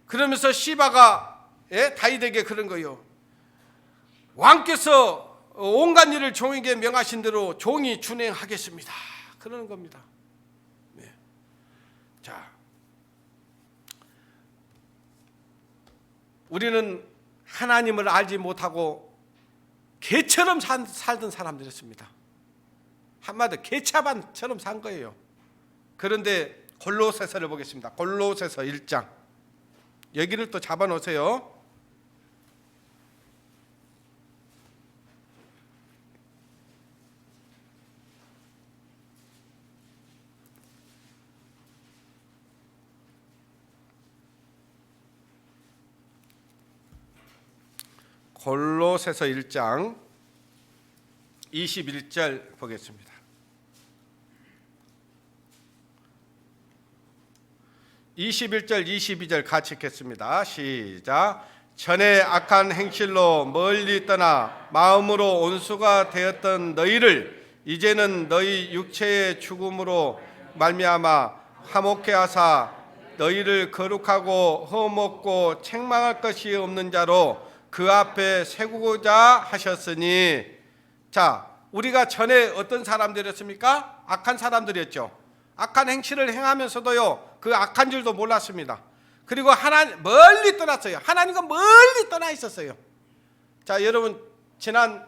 그러면서 시바가 다윗에게 그런 거예요. 왕께서 온갖 일을 종에게 명하신 대로 종이 준행하겠습니다. 그러는 겁니다. 네. 자, 우리는 하나님을 알지 못하고 개처럼 살던 사람들이었습니다. 한마디로 개차반처럼 산 거예요. 그런데 골로새서를 보겠습니다. 골로새서 1장. 여기를 또 잡아놓으세요. 골로새서 1장 21절 보겠습니다. 21절 22절 같이 읽겠습니다. 시작. 전에 악한 행실로 멀리 떠나 마음으로 온수가 되었던 너희를 이제는 너희 육체의 죽음으로 말미암아 화목케 하사 너희를 거룩하고 흠없고 책망할 것이 없는 자로 그 앞에 세우고자 하셨으니. 자, 우리가 전에 어떤 사람들이었습니까? 악한 사람들이었죠. 악한 행실을 행하면서도요, 그 악한 줄도 몰랐습니다. 그리고 하나님 멀리 떠났어요. 하나님과 멀리 떠나 있었어요. 자, 여러분 지난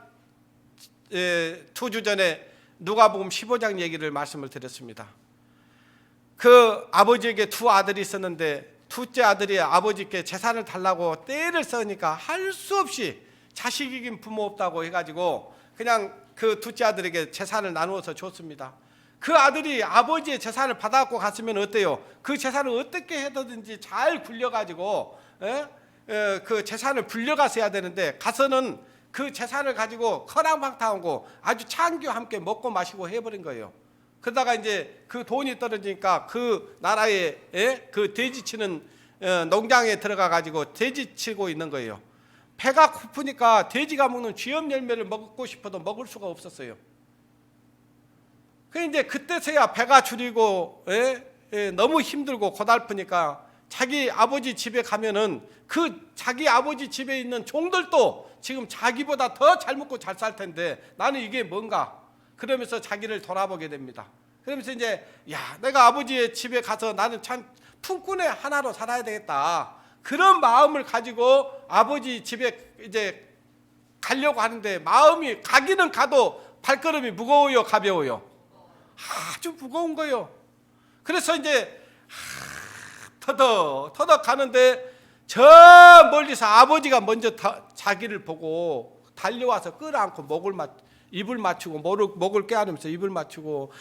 2주 전에 누가복음 15장 얘기를 말씀을 드렸습니다. 그 아버지에게 두 아들이 있었는데 둘째 아들이 아버지께 재산을 달라고 떼를 써니까 할 수 없이 자식이긴 부모 없다고 해가지고 그냥 그 둘째 아들에게 재산을 나누어서 줬습니다. 그 아들이 아버지의 재산을 받아갖고 갔으면 어때요? 그 재산을 어떻게 해서든지 잘 굴려가지고 그 재산을 불려가서야 되는데 가서는 그 재산을 가지고 커랑방탕하고 아주 창기와 함께 먹고 마시고 해버린 거예요. 그러다가 이제 그 돈이 떨어지니까 그 나라에 그 돼지 치는 농장에 들어가 가지고 돼지 치고 있는 거예요. 배가 고프니까 돼지가 먹는 쥐염 열매를 먹고 싶어도 먹을 수가 없었어요. 그 이제 그때서야 배가 줄이고 너무 힘들고 고달프니까 자기 아버지 집에 가면은 그 자기 아버지 집에 있는 종들도 지금 자기보다 더 잘 먹고 잘 살 텐데 나는 이게 뭔가 그러면서 자기를 돌아보게 됩니다. 그러면서 이제 야, 내가 아버지의 집에 가서 나는 참 품꾼의 하나로 살아야 되겠다. 그런 마음을 가지고 아버지 집에 이제 가려고 하는데 마음이 가기는 가도 발걸음이 무거워요, 가벼워요? 아주 무거운 거예요. 그래서 이제 터덕 가는데 저 멀리서 아버지가 먼저 자기를 보고 달려와서 끌어안고 입을 맞추고 목을 껴안으면서 입을 맞추고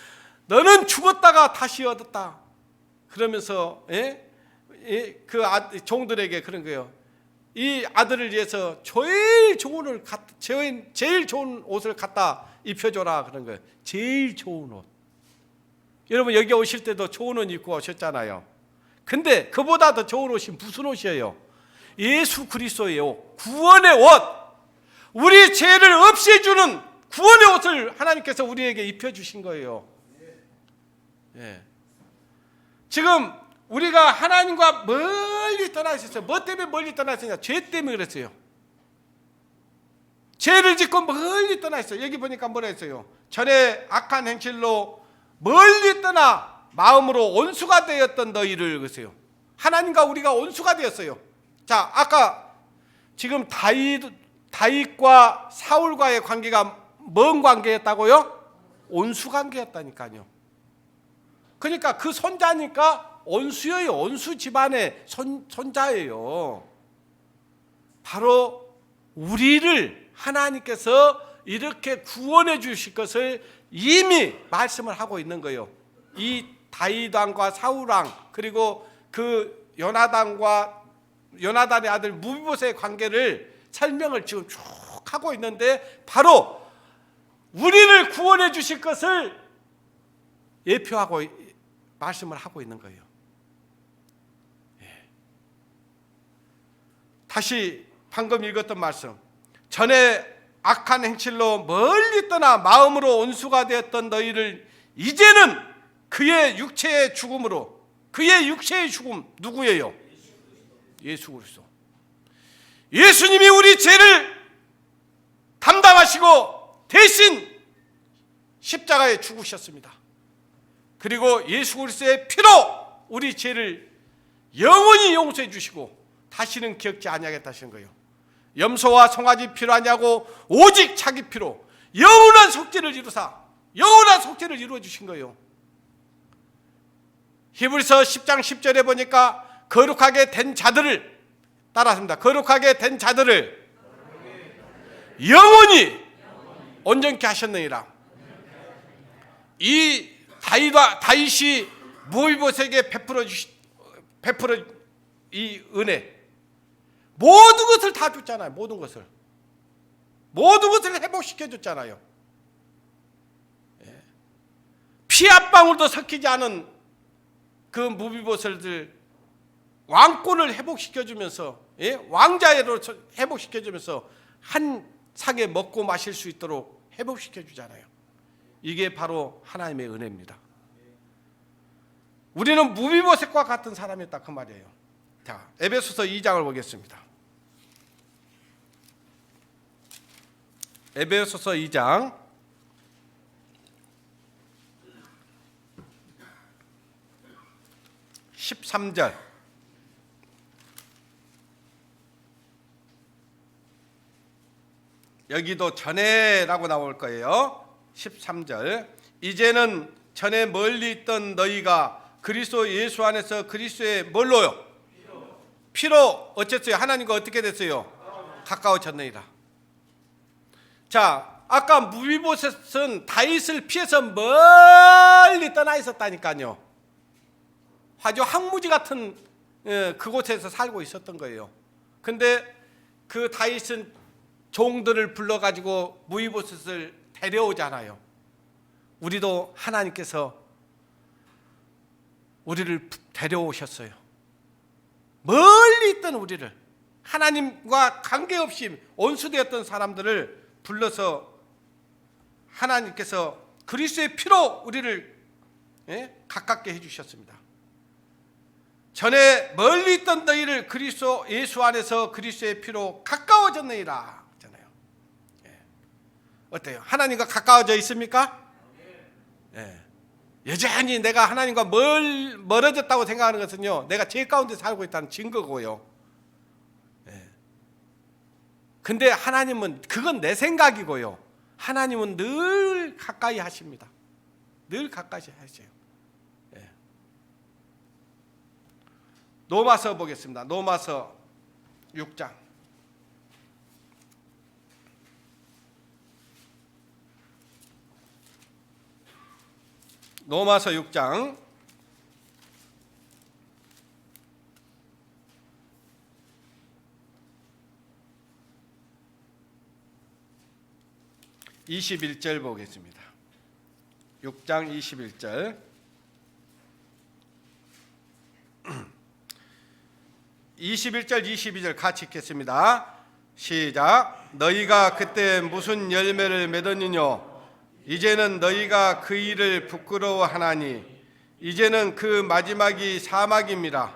너는 죽었다가 다시 얻었다 그러면서 그 종들에게 그런 거예요. 이 아들을 위해서 제일 좋은 옷을 갖다 입혀줘라 그런 거예요. 제일 좋은 옷. 여러분 여기 오실 때도 좋은 옷 입고 오셨잖아요. 근데 그보다 더 좋은 옷이 무슨 옷이에요? 예수 그리스도의 옷, 구원의 옷. 우리 죄를 없애주는 구원의 옷을 하나님께서 우리에게 입혀주신 거예요. 예. 지금 우리가 하나님과 멀리 떠나 있었어요. 뭐 때문에 멀리 떠나 있었냐? 죄 때문에 그랬어요. 죄를 짓고 멀리 떠나 있어요. 여기 보니까 뭐라 했어요? 전에 악한 행실로 멀리 떠나 마음으로 온수가 되었던 너희를 그랬어요. 하나님과 우리가 온수가 되었어요. 자, 아까 지금 다윗과 사울과의 관계가 뭔 관계였다고요? 온수 관계였다니까요. 그러니까 그 손자니까 온수예요. 온수 집안의 손자예요. 바로 우리를 하나님께서 이렇게 구원해 주실 것을 이미 말씀을 하고 있는 거예요. 이 다윗 왕과 사울 왕 그리고 그 요나단의 아들 무비보셋의 관계를 설명을 지금 쭉 하고 있는데 바로 우리를 구원해 주실 것을 예표하고 말씀을 하고 있는 거예요. 다시 방금 읽었던 말씀, 전에 악한 행실로 멀리 떠나 마음으로 온수가 되었던 너희를 이제는 그의 육체의 죽음으로, 그의 육체의 죽음 누구예요? 예수 그리스도. 예수님이 우리 죄를 담당하시고 대신 십자가에 죽으셨습니다. 그리고 예수 그리스도의 피로 우리 죄를 영원히 용서해 주시고 다시는 기억지 아니하겠다 하시는 거예요. 염소와 송아지 필요하냐고 오직 자기 피로 영원한 속죄를 이루사 영원한 속죄를 이루어 주신 거예요. 히브리서 10장 10절에 보니까 거룩하게 된 자들을 따라합니다. 거룩하게 된 자들을 영원히 온전케 하셨느니라. 이 다윗이 무비보셋에게 베풀어 이 은혜, 모든 것을 다 줬잖아요. 모든 것을 회복시켜 줬잖아요. 피 한 방울도 섞이지 않은 그 무비보셋을 왕권을 회복시켜 주면서, 왕자로 회복시켜 주면서 한 상에 먹고 마실 수 있도록 회복시켜 주잖아요. 이게 바로 하나님의 은혜입니다. 우리는 무비보셋과 같은 사람이었다 그 말이에요. 자, 에베소서 2장을 보겠습니다. 에베소서 2장 13절. 여기도 전에라고 나올 거예요. 13절. 이제는 전에 멀리 있던 너희가 그리스도 예수 안에서 그리스도의 뭘로요? 피로 어쨌어요? 하나님과 어떻게 됐어요? 가까워졌느니라. 자, 아까 무비보셋은 다윗을 피해서 멀리 떠나 있었다니까요. 아주 황무지 같은 그곳에서 살고 있었던 거예요. 근데 그 다윗은 종들을 불러가지고 무비보셋을 데려오잖아요. 우리도 하나님께서 우리를 데려오셨어요. 멀리 있던 우리를, 하나님과 관계없이 온수되었던 사람들을 불러서 하나님께서 그리스도의 피로 우리를 가깝게 해주셨습니다. 전에 멀리 있던 너희를 그리스도 예수 안에서 그리스도의 피로 가까워졌느니라 하잖아요. 어때요? 하나님과 가까워져 있습니까? 여전히 내가 하나님과 멀어졌다고 생각하는 것은요, 내가 죄 가운데 살고 있다는 증거고요. 근데 하나님은, 그건 내 생각이고요, 하나님은 늘 가까이 하십니다. 늘 가까이 하세요. 로마서 보겠습니다. 로마서 6장. 로마서 6장 21절 보겠습니다. 6장 21절. 21절 22절 같이 읽겠습니다. 시작. 너희가 그때 무슨 열매를 맺었느냐? 이제는 너희가 그 일을 부끄러워하나니 이제는 그 마지막이 사막입니다.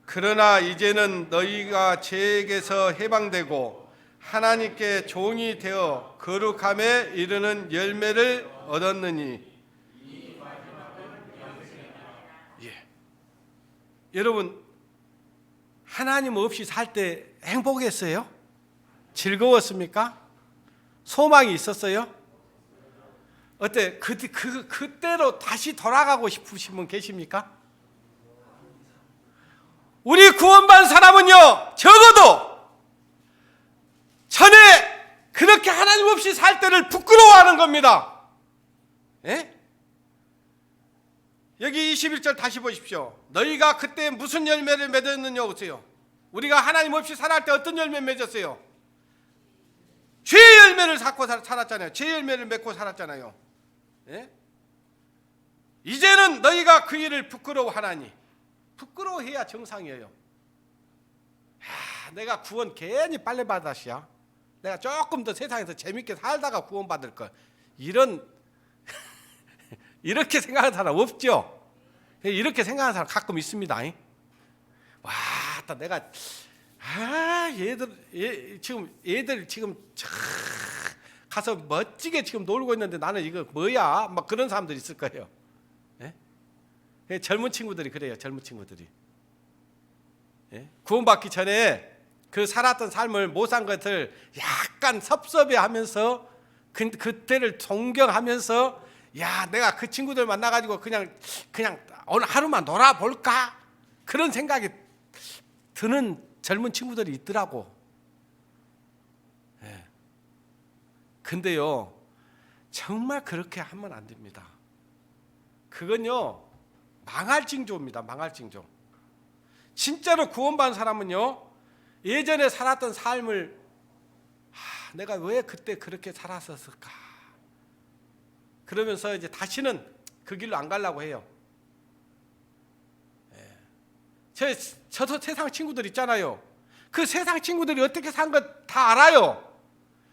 그러나 이제는 너희가 죄에게서 해방되고 하나님께 종이 되어 거룩함에 이르는 열매를 얻었느니. 여러분, 하나님 없이 살 때 행복했어요? 즐거웠습니까? 소망이 있었어요? 어때? 그때로 다시 돌아가고 싶으신 분 계십니까? 우리 구원받은 사람은요, 적어도 전에 그렇게 하나님 없이 살 때를 부끄러워하는 겁니다. 여기 21절 다시 보십시오. 너희가 그때 무슨 열매를 맺었느냐 보세요. 우리가 하나님 없이 살아갈 때 어떤 열매 맺었어요? 죄의 열매를 쌓고 살았잖아요. 죄의 열매를 맺고 살았잖아요. 이제는 너희가 그 일을 부끄러워하나니. 부끄러워해야 정상이에요. 내가 구원 괜히 빨리 받았시야. 내가 조금 더 세상에서 재밌게 살다가 구원 받을 걸. 이런 이렇게 생각하는 사람 없죠. 이렇게 생각하는 사람 가끔 있습니다. 와, 내가 얘들 지금 가서 멋지게 지금 놀고 있는데 나는 이거 뭐야? 막 그런 사람들이 있을 거예요. 예? 젊은 친구들이 그래요. 젊은 친구들이. 예? 구원받기 전에 그 살았던 삶을 못 산 것을 약간 섭섭해하면서 그때를 존경하면서 야, 내가 그 친구들 만나가지고 그냥 오늘 하루만 놀아볼까? 그런 생각이 드는 젊은 친구들이 있더라고. 예. 근데요, 정말 그렇게 하면 안 됩니다. 그건요, 망할 징조입니다. 망할 징조. 진짜로 구원받은 사람은요, 예전에 살았던 삶을 내가 왜 그때 그렇게 살았었을까? 그러면서 이제 다시는 그 길로 안 가려고 해요. 저도 세상 친구들 있잖아요. 그 세상 친구들이 어떻게 산 것 다 알아요.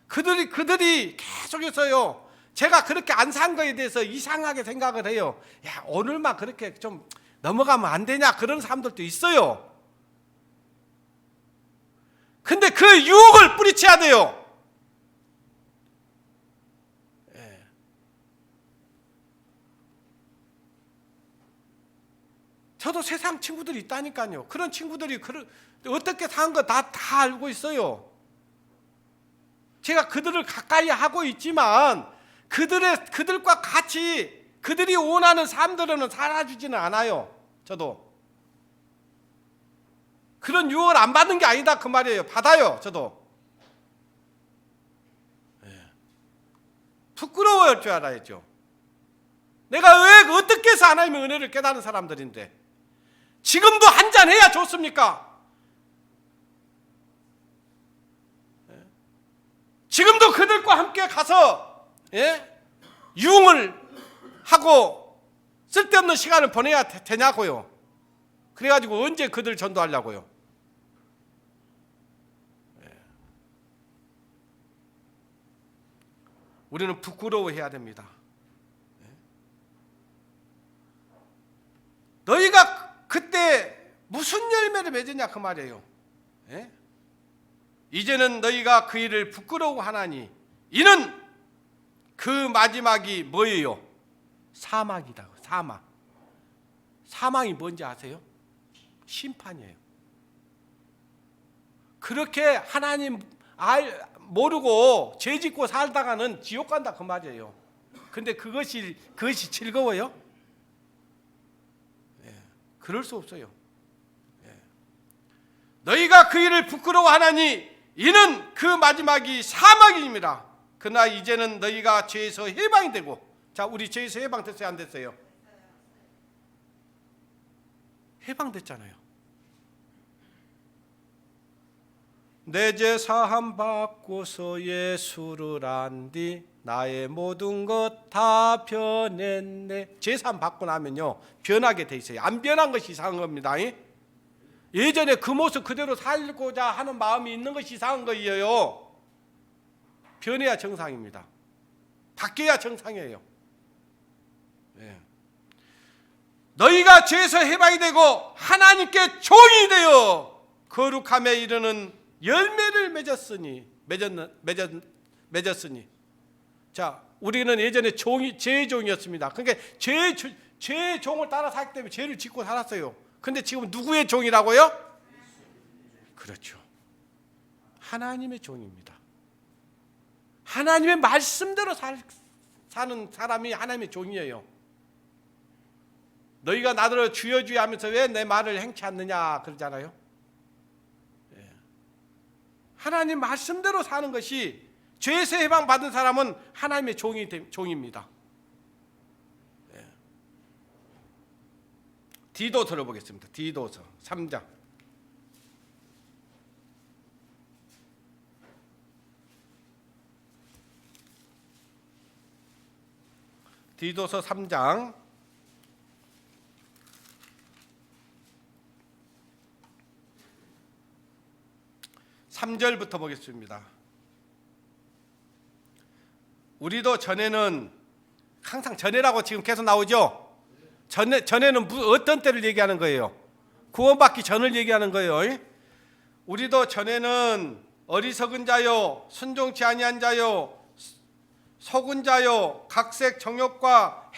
그들이 계속해서요, 제가 그렇게 안 산 거에 대해서 이상하게 생각을 해요. 야, 오늘만 그렇게 좀 넘어가면 안 되냐? 그런 사람들도 있어요. 근데 그 유혹을 뿌리쳐야 돼요. 저도 세상 친구들이 있다니까요. 그런 친구들이 어떻게 사는 거 다 알고 있어요. 제가 그들을 가까이 하고 있지만 그들과 같이 그들이 원하는 삶들은 살아주지는 않아요. 저도 그런 유혹을 안 받는 게 아니다 그 말이에요. 받아요. 저도. 부끄러워할 줄 알아야죠. 내가 왜 어떻게 해서 하나님의 은혜를 깨닫는 사람들인데 지금도 한잔 해야 좋습니까? 지금도 그들과 함께 가서 유흥을 하고 쓸데없는 시간을 보내야 되냐고요. 그래가지고 언제 그들 전도하려고요? 우리는 부끄러워해야 됩니다. 너희가 그때 무슨 열매를 맺었냐 그 말이에요. 이제는 너희가 그 일을 부끄러워하나니 이는 그 마지막이 뭐예요? 사망이다. 사망. 사망이 뭔지 아세요? 심판이에요. 그렇게 하나님 모르고 죄 짓고 살다가는 지옥 간다 그 말이에요. 근데 그것이 즐거워요? 그럴 수 없어요. 너희가 그 일을 부끄러워하나니 이는 그 마지막이 사망입니다. 그러나 이제는 너희가 죄에서 해방이 되고, 자, 우리 죄에서 해방됐어요, 안 됐어요? 해방됐잖아요. 내 죄 사함 받고서 예수를 안디 나의 모든 것 다 변했네. 죄 사함 받고 나면요 변하게 돼 있어요. 안 변한 것이 이상한 겁니다. 예전에 그 모습 그대로 살고자 하는 마음이 있는 것이 이상한 거예요. 변해야 정상입니다. 바뀌어야 정상이에요. 너희가 죄에서 해방이 되고 하나님께 종이 되어 거룩함에 이르는 열매를 맺었으니. 자, 우리는 예전에 죄의 종이었습니다. 그러니까 죄의 종을 따라 살기 때문에 죄를 짓고 살았어요. 근데 지금 누구의 종이라고요? 그렇죠. 하나님의 종입니다. 하나님의 말씀대로 사는 사람이 하나님의 종이에요. 너희가 나더러 주여 주여 하면서 왜 내 말을 행치 않느냐 그러잖아요. 하나님 말씀대로 사는 것이, 죄에서 해방받은 사람은 하나님의 종입니다. 디도 들어보겠습니다. 디도서 3장. 디도서 3장 3절부터 보겠습니다. 우리도 전에는, 항상 전에라고 지금 계속 나오죠. 전에는 어떤 때를 얘기하는 거예요? 구원받기 전을 얘기하는 거예요. 우리도 전에는 어리석은 자요, 순종치 아니한 자요, 속은 자요, 각색 정욕과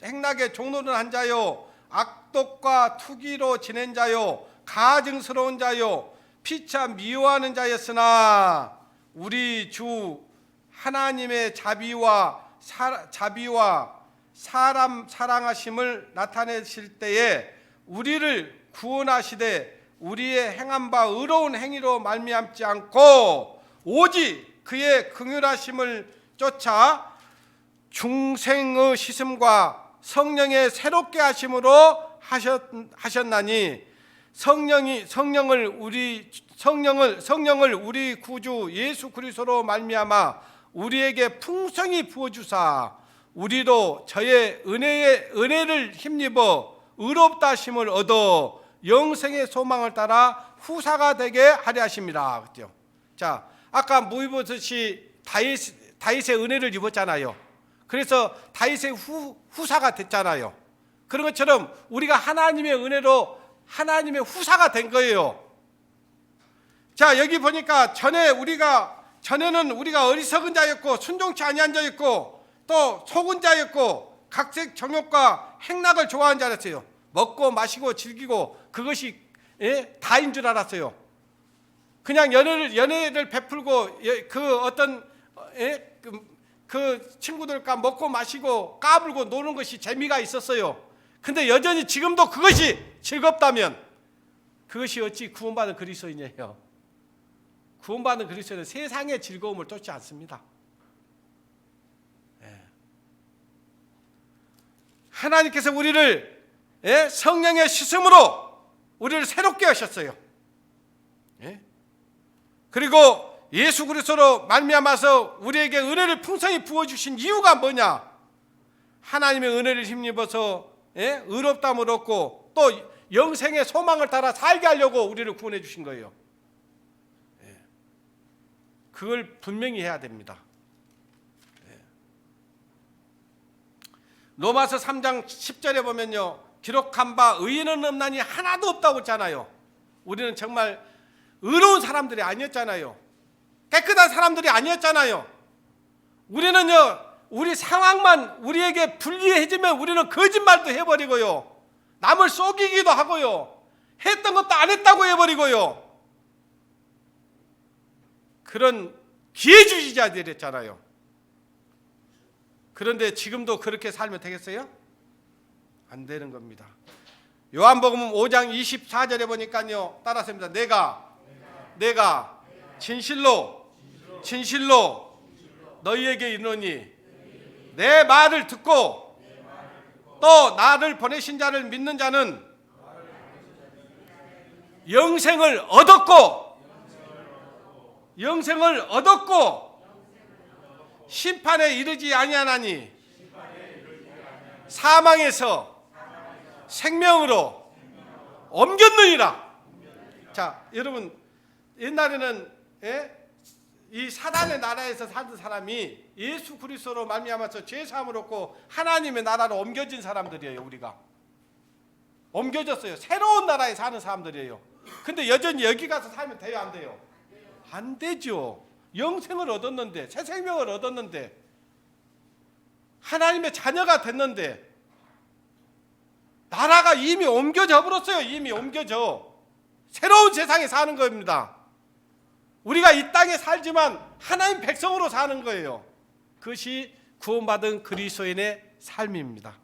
행락에 종노릇한 자요, 악독과 투기로 지낸 자요, 가증스러운 자요, 피차 미워하는 자였으나 우리 주 하나님의 자비와 사람 사랑하심을 나타내실 때에 우리를 구원하시되 우리의 행한 바 의로운 행위로 말미암지 않고 오직 그의 긍휼하심을 쫓아 중생의 씻음과 성령의 새롭게 하심으로 하셨나니 성령을 우리 구주 예수 그리스도로 말미암아 우리에게 풍성히 부어 주사 우리도 저의 은혜를 힘입어 의롭다 하심을 얻어 영생의 소망을 따라 후사가 되게 하려 하십니다. 그렇죠? 자, 아까 무이보듯이 다윗의 은혜를 입었잖아요. 그래서 다윗의 후사가 됐잖아요. 그런 것처럼 우리가 하나님의 은혜로 하나님의 후사가 된 거예요. 자, 여기 보니까 전에는 우리가 어리석은 자였고 순종치 아니한 자였고 또 속은 자였고 각색 정욕과 행락을 좋아하는 자였어요. 먹고 마시고 즐기고 그것이 다인 줄 알았어요. 그냥 연애를 베풀고 그 친구들과 먹고 마시고 까불고 노는 것이 재미가 있었어요. 근데 여전히 지금도 그것이 즐겁다면 그것이 어찌 구원받은 그리스도인이에요? 구원받은 그리스도인은 세상의 즐거움을 쫓지 않습니다. 하나님께서 우리를 성령의 씻음으로 우리를 새롭게 하셨어요. 그리고 예수 그리스도로 말미암아서 우리에게 은혜를 풍성히 부어주신 이유가 뭐냐? 하나님의 은혜를 힘입어서 의롭다함을 얻고 또 영생의 소망을 따라 살게 하려고 우리를 구원해 주신 거예요. 그걸 분명히 해야 됩니다. 로마서 3장 10절에 보면요, 기록한 바 의인은 없나니 하나도 없다고 했잖아요. 우리는 정말 의로운 사람들이 아니었잖아요. 깨끗한 사람들이 아니었잖아요. 우리는요, 우리 상황만 우리에게 불리해지면 우리는 거짓말도 해버리고요, 남을 속이기도 하고요, 했던 것도 안 했다고 해버리고요, 그런 기회주의자들이었잖아요. 그런데 지금도 그렇게 살면 되겠어요? 안 되는 겁니다. 요한복음 5장 24절에 보니까요, 따라서 합니다. 내가 진실로 너희에게 이르노니 내 말을 듣고 또 나를 보내신 자를 믿는 자는 영생을 얻었고 심판에 이르지 아니하나니 사망에서 생명으로 옮겼느니라. 자, 여러분, 옛날에는 이 사단의 나라에서 살던 사람이 예수 그리스도로 말미암아서 죄 사함을 얻고 하나님의 나라로 옮겨진 사람들이에요. 우리가 옮겨졌어요. 새로운 나라에 사는 사람들이에요. 근데 여전히 여기 가서 살면 돼요, 안 돼요? 안 되죠. 영생을 얻었는데, 새 생명을 얻었는데, 하나님의 자녀가 됐는데 나라가 이미 옮겨져 버렸어요. 이미 옮겨져 새로운 세상에 사는 겁니다. 우리가 이 땅에 살지만 하나님 백성으로 사는 거예요. 그것이 구원받은 그리스도인의 삶입니다.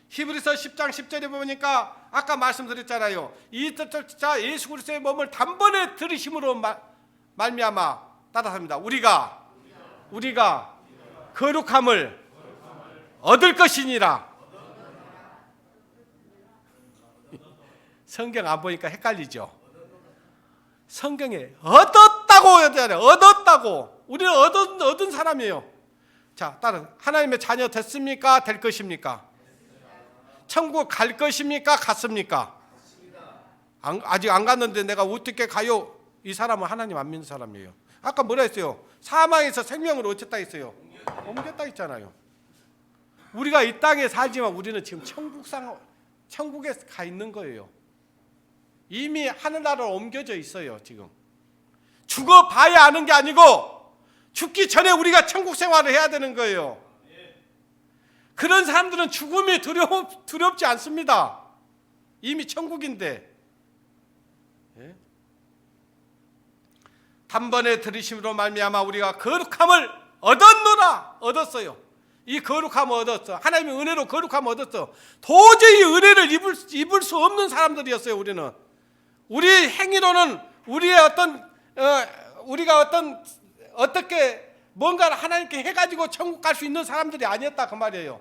히브리서 10장 10절에 보니까 아까 말씀드렸잖아요. 이 뜻자 예수 그리스도의 몸을 단번에 들으심으로 말미암아 따라합니다. 우리가 거룩함을 얻을 것이니라. 성경 안 보니까 헷갈리죠. 성경에 얻었다고 하잖아요. 얻었다고. 우리는 얻은 사람이에요. 자, 따라 하나님의 자녀 됐습니까? 될 것입니까? 천국 갈 것입니까? 갔습니까? 아직 안 갔는데 내가 어떻게 가요? 이 사람은 하나님 안 믿는 사람이에요. 아까 뭐라 했어요? 사망에서 생명으로 어쨌다 했어요? 옮겼다 했잖아요. 우리가 이 땅에 살지만 우리는 지금 천국에 가 있는 거예요. 이미 하늘나라로 옮겨져 있어요. 지금 죽어봐야 아는 게 아니고 죽기 전에 우리가 천국 생활을 해야 되는 거예요. 그런 사람들은 죽음이 두렵지 않습니다. 이미 천국인데. 단번에 들으심으로 말미암아 우리가 거룩함을 얻었어요. 이 거룩함을 얻었어. 하나님의 은혜로 거룩함을 얻었어. 도저히 은혜를 입을 수 없는 사람들이었어요. 우리는 우리 행위로는 우리가 어떻게 뭔가를 하나님께 해가지고 천국 갈 수 있는 사람들이 아니었다 그 말이에요.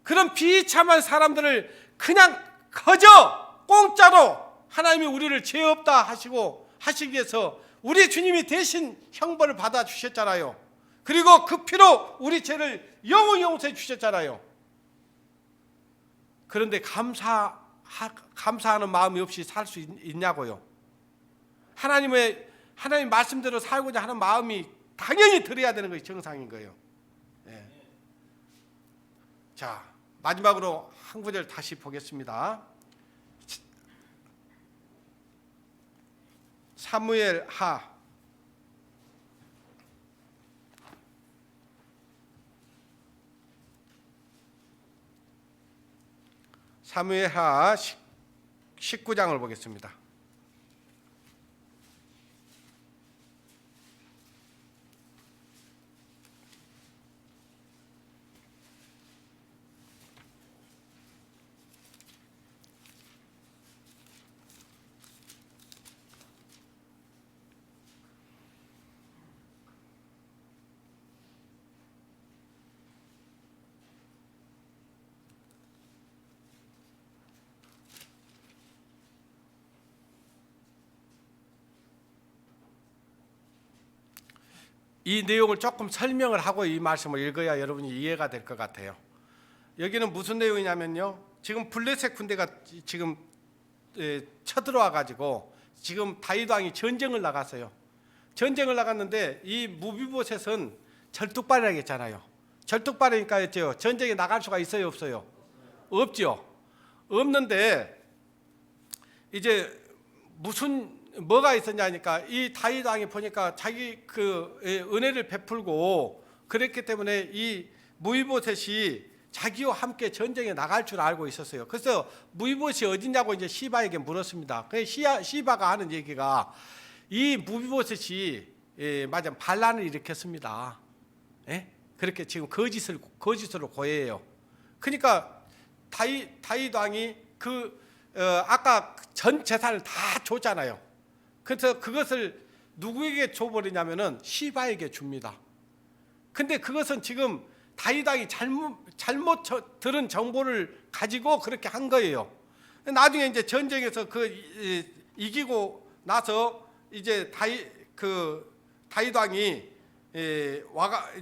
그런 비참한 사람들을 그냥 거저 공짜로 하나님이 우리를 죄 없다 하시기 위해서 우리 주님이 대신 형벌을 받아 주셨잖아요. 그리고 그 피로 우리 죄를 영원히 용서해 주셨잖아요. 그런데 감사하는 마음이 없이 살 수 있냐고요. 하나님 말씀대로 살고자 하는 마음이 당연히 들어야 되는 것이 정상인 거예요. 자, 마지막으로 한 구절 다시 보겠습니다. 사무엘하 19장을 보겠습니다. 이 내용을 조금 설명을 하고 이 말씀을 읽어야 여러분이 이해가 될 것 같아요. 여기는 무슨 내용이냐면요, 지금 블레셋 군대가 지금 쳐들어와 가지고 지금 다윗 왕이 전쟁을 나갔어요. 전쟁을 나갔는데 이 무비보셋은 절뚝발이라고 했잖아요. 절뚝발이니까 했죠. 전쟁에 나갈 수가 있어요, 없어요? 없죠. 없는데 이제 뭐가 있었냐니까 이 다윗 왕이 보니까 자기 그 은혜를 베풀고 그랬기 때문에 이 무비보셋이 자기와 함께 전쟁에 나갈 줄 알고 있었어요. 그래서 무비보셋이 어디냐고 이제 시바에게 물었습니다. 그래서 시바가 하는 얘기가 이 무비보셋이 맞아 반란을 일으켰습니다. 그렇게 지금 거짓으로 고해해요. 그러니까 다윗 왕이 아까 전 재산을 다 줬잖아요. 그래서 그것을 누구에게 줘버리냐면은 시바에게 줍니다. 근데 그것은 지금 다윗 왕이 잘못 들은 정보를 가지고 그렇게 한 거예요. 나중에 이제 전쟁에서 이기고 나서 이제 다윗 왕이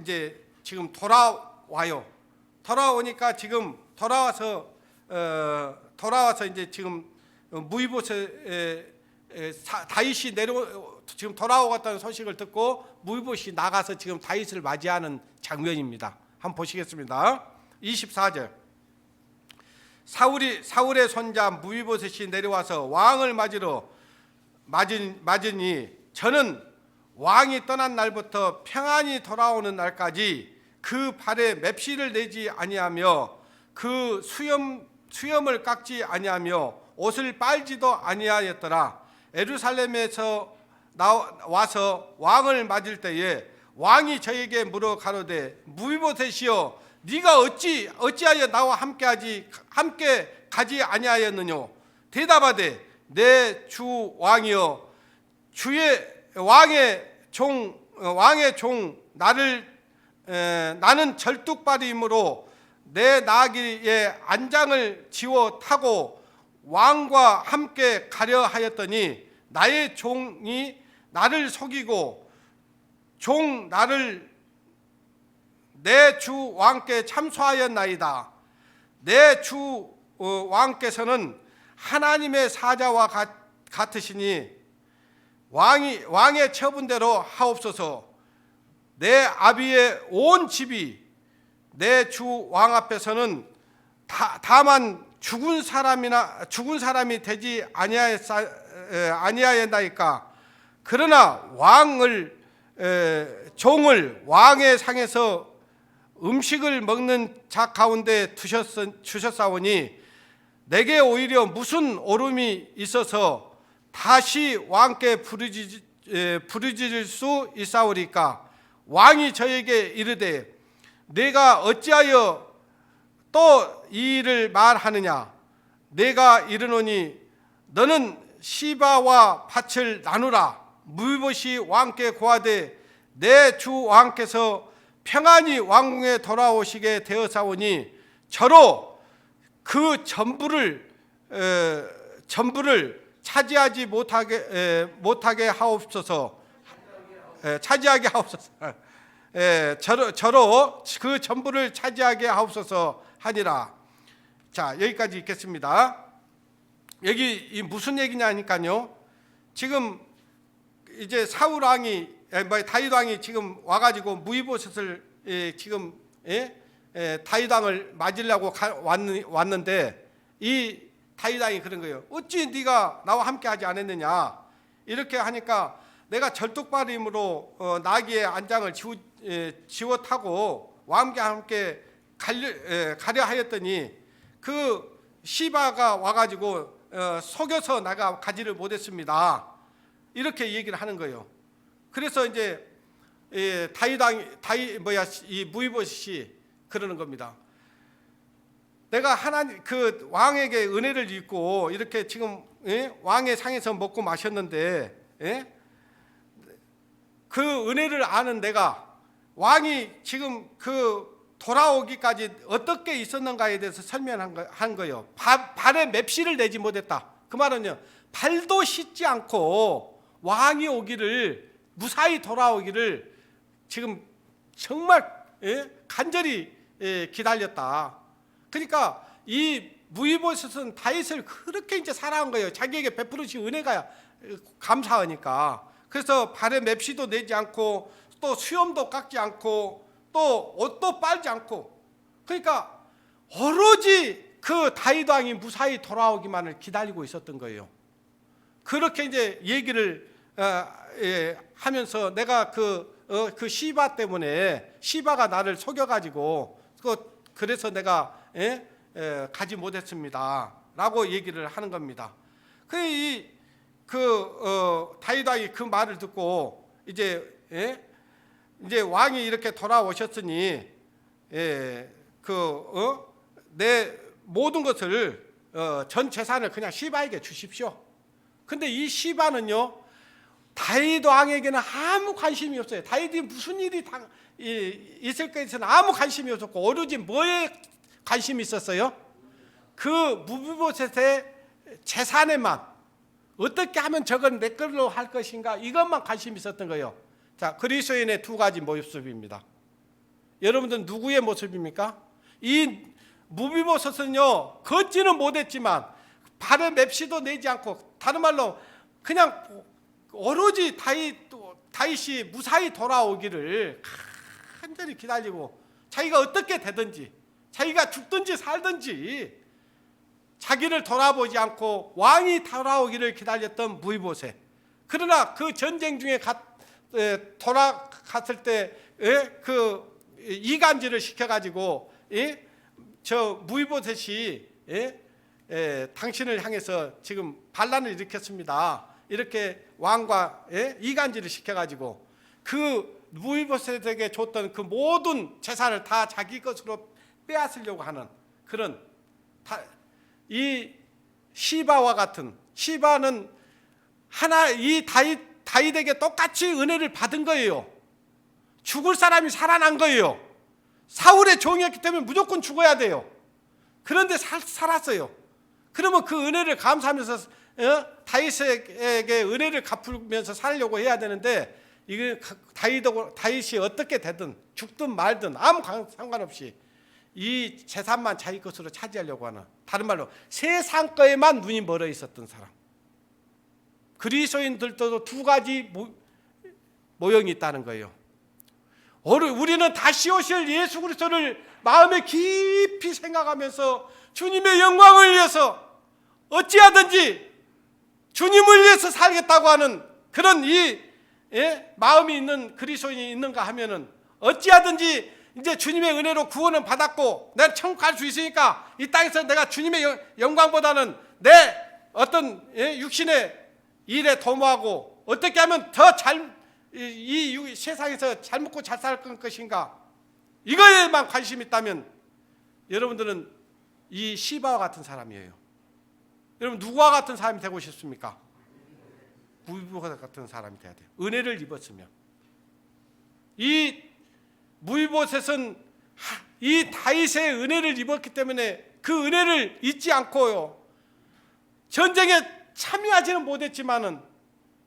이제 지금 돌아와요. 돌아오니까 지금 돌아와서 이제 지금 무비보셋 다윗이 지금 돌아오겠다는 소식을 듣고 무비보셋이 나가서 지금 다윗을 맞이하는 장면입니다. 한번 보시겠습니다. 24절. 사울의 손자 무비보셋이 내려와서 왕을 맞으니 저는 왕이 떠난 날부터 평안히 돌아오는 날까지 그 발에 맵시를 내지 아니하며 그 수염을 깎지 아니하며 옷을 빨지도 아니하였더라. 예루살렘에서 와서 왕을 맞을 때에 왕이 저에게 물어 가로되 무비보셋이여 네가 어찌하여 나와 함께 가지 아니하였느뇨. 대답하되 내 주 왕이여 왕의 종 나는 절뚝발이므로 내 나귀의 안장을 지워 타고 왕과 함께 가려 하였더니 나의 종이 나를 속이고 내 주 왕께 참소하였나이다. 내 주 왕께서는 하나님의 사자와 같으시니 왕의 처분대로 하옵소서. 내 아비의 온 집이 내 주 왕 앞에서는 다만 죽은 사람이 되지 아니하였나이까. 그러나 종을 왕의 상에서 음식을 먹는 자 가운데 주셨사오니 내게 오히려 무슨 오름이 있어서 다시 왕께 부르짖을 수 있사오리까. 왕이 저에게 이르되 내가 어찌하여 또 이 일을 말하느냐. 내가 이르노니 너는 시바와 밭을 나누라. 무비봇이 왕께 고하되 내 주 왕께서 평안히 왕궁에 돌아오시게 되었사오니 저로 그 전부를 차지하지 못하게 하옵소서. 차지하게 하옵소서. 저로 그 전부를 차지하게 하옵소서 하니라. 자, 여기까지 읽겠습니다. 여기 무슨 얘기냐니까요. 지금 이제 사울 왕이 다윗 왕이 지금 와가지고 무이보셋을 지금 다윗 왕을 맞으려고 왔는데 이 다윗 왕이 그런 거예요. 어찌 네가 나와 함께 하지 않았느냐. 이렇게 하니까 내가 절뚝발임으로 나귀의 안장을 지워 타고 왕과 함께 가려 하였더니 그 시바가 와가지고 속여서 내가 가지를 못했습니다. 이렇게 얘기를 하는 거예요. 그래서 이제 이 무이보셋이 그러는 겁니다. 내가 하나님 그 왕에게 은혜를 입고 이렇게 지금 왕의 상에서 먹고 마셨는데 그 은혜를 아는 내가 왕이 지금 그 돌아오기까지 어떻게 있었는가에 대해서 설명한 거예요. 발에 맵시를 내지 못했다. 그 말은요, 발도 씻지 않고 왕이 오기를, 무사히 돌아오기를 지금 정말 간절히 기다렸다. 그러니까 이 무이보셋은 다윗을 그렇게 이제 사랑한 거예요. 자기에게 베푸르신 은혜가 감사하니까. 그래서 발에 맵시도 내지 않고 또 수염도 깎지 않고 또 옷도 빨지 않고, 그러니까 오로지 그 다윗 왕이 무사히 돌아오기만을 기다리고 있었던 거예요. 그렇게 이제 얘기를 하면서 내가 그 시바 때문에 시바가 나를 속여가지고 그래서 내가 가지 못했습니다.라고 얘기를 하는 겁니다. 다윗 왕이 그 말을 듣고 이제 왕이 이렇게 돌아오셨으니 내 모든 것을 전 재산을 그냥 시바에게 주십시오. 근데 이 시바는요, 다윗 왕에게는 아무 관심이 없어요. 다윗이 무슨 일이 있을 것에는 아무 관심이 없었고, 오로지 뭐에 관심이 있었어요? 그 무비보셋의 재산에만, 어떻게 하면 저건 내 걸로 할 것인가, 이것만 관심이 있었던 거예요. 자, 그리스도인의 두 가지 모습입니다. 여러분들 누구의 모습입니까? 이 무비보셋은요, 걷지는 못했지만 발에 맵시도 내지 않고, 다른 말로 그냥 오로지 다윗이 무사히 돌아오기를 간절히 기다리고, 자기가 어떻게 되든지, 자기가 죽든지 살든지 자기를 돌아보지 않고 왕이 돌아오기를 기다렸던 무비보셋. 그러나 그 전쟁 중에 돌아갔을 때 그 이간질을 시켜가지고 저 무비보셋이 당신을 향해서 지금 반란을 일으켰습니다. 이렇게 왕과 이간질을 시켜가지고 그 무비보셋에게 줬던 그 모든 재산을 다 자기 것으로 빼앗으려고 하는 그런, 이 시바와 같은, 시바는 이 다윗에게 똑같이 은혜를 받은 거예요. 죽을 사람이 살아난 거예요. 사울의 종이었기 때문에 무조건 죽어야 돼요. 그런데 살았어요. 그러면 그 은혜를 감사하면서 다윗에게 은혜를 갚으면서 살려고 해야 되는데, 이게 다윗이 어떻게 되든 죽든 말든 아무 상관없이 이 재산만 자기 것으로 차지하려고 하는, 다른 말로 세상 거에만 눈이 멀어 있었던 사람. 그리스도인들도 두 가지 모형이 있다는 거예요. 우리는 다시 오실 예수 그리스도를 마음에 깊이 생각하면서 주님의 영광을 위해서 어찌하든지 주님을 위해서 살겠다고 하는 그런 마음이 있는 그리스도인이 있는가 하면은 어찌하든지 이제 주님의 은혜로 구원은 받았고 내가 천국 갈 수 있으니까 이 땅에서 내가 주님의 영광보다는 내 어떤 육신의 일에 도모하고 어떻게 하면 더 이 세상에서 잘 먹고 잘 살 것인가, 이거에만 관심이 있다면 여러분들은 이 시바와 같은 사람이에요. 여러분 누구와 같은 사람이 되고 싶습니까? 무비보셋 같은 사람이 돼야 돼요. 은혜를 입었으면. 이 무비보셋은 이 다윗의 은혜를 입었기 때문에 그 은혜를 잊지 않고요, 전쟁에 참여하지는 못했지만은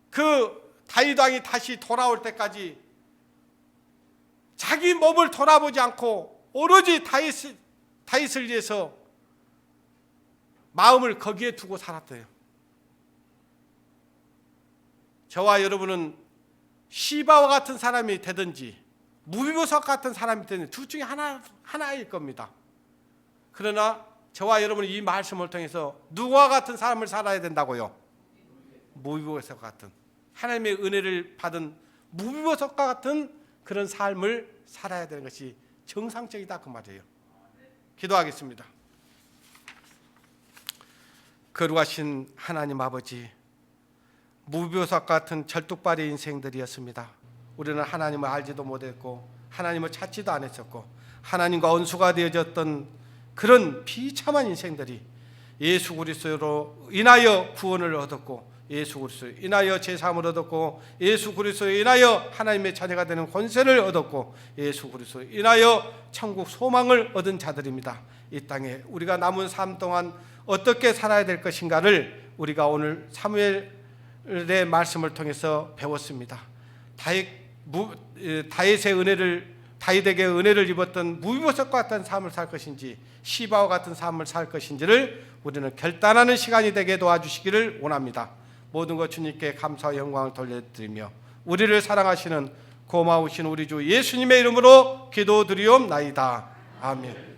그 다윗 왕이 다시 돌아올 때까지 자기 몸을 돌아보지 않고 오로지 다윗을 위해서 마음을 거기에 두고 살았대요. 저와 여러분은 시바와 같은 사람이 되든지 무비보셋 같은 사람이 되든지 둘 중에 하나일 겁니다. 그러나 저와 여러분은 이 말씀을 통해서 누구와 같은 삶을 살아야 된다고요? 무비보셋 같은, 하나님의 은혜를 받은 무비보셋과 같은 그런 삶을 살아야 되는 것이 정상적이다 그 말이에요. 기도하겠습니다. 거룩하신 하나님 아버지, 무비보셋 같은 절뚝발의 인생들이었습니다. 우리는 하나님을 알지도 못했고 하나님을 찾지도 않았었고 하나님과 원수가 되어졌던 그런 비참한 인생들이 예수 그리스도로 인하여 구원을 얻었고, 예수 그리스도로 인하여 제사함을 얻었고, 예수 그리스도로 인하여 하나님의 자녀가 되는 권세를 얻었고, 예수 그리스도로 인하여 천국 소망을 얻은 자들입니다. 이 땅에 우리가 남은 삶 동안 어떻게 살아야 될 것인가를 우리가 오늘 사무엘의 말씀을 통해서 배웠습니다. 다윗의 은혜를, 다윗에게 은혜를 입었던 무비보셋과 같은 삶을 살 것인지 시바와 같은 삶을 살 것인지를 우리는 결단하는 시간이 되게 도와주시기를 원합니다. 모든 것 주님께 감사와 영광을 돌려드리며 우리를 사랑하시는 고마우신 우리 주 예수님의 이름으로 기도드리옵나이다. 아멘.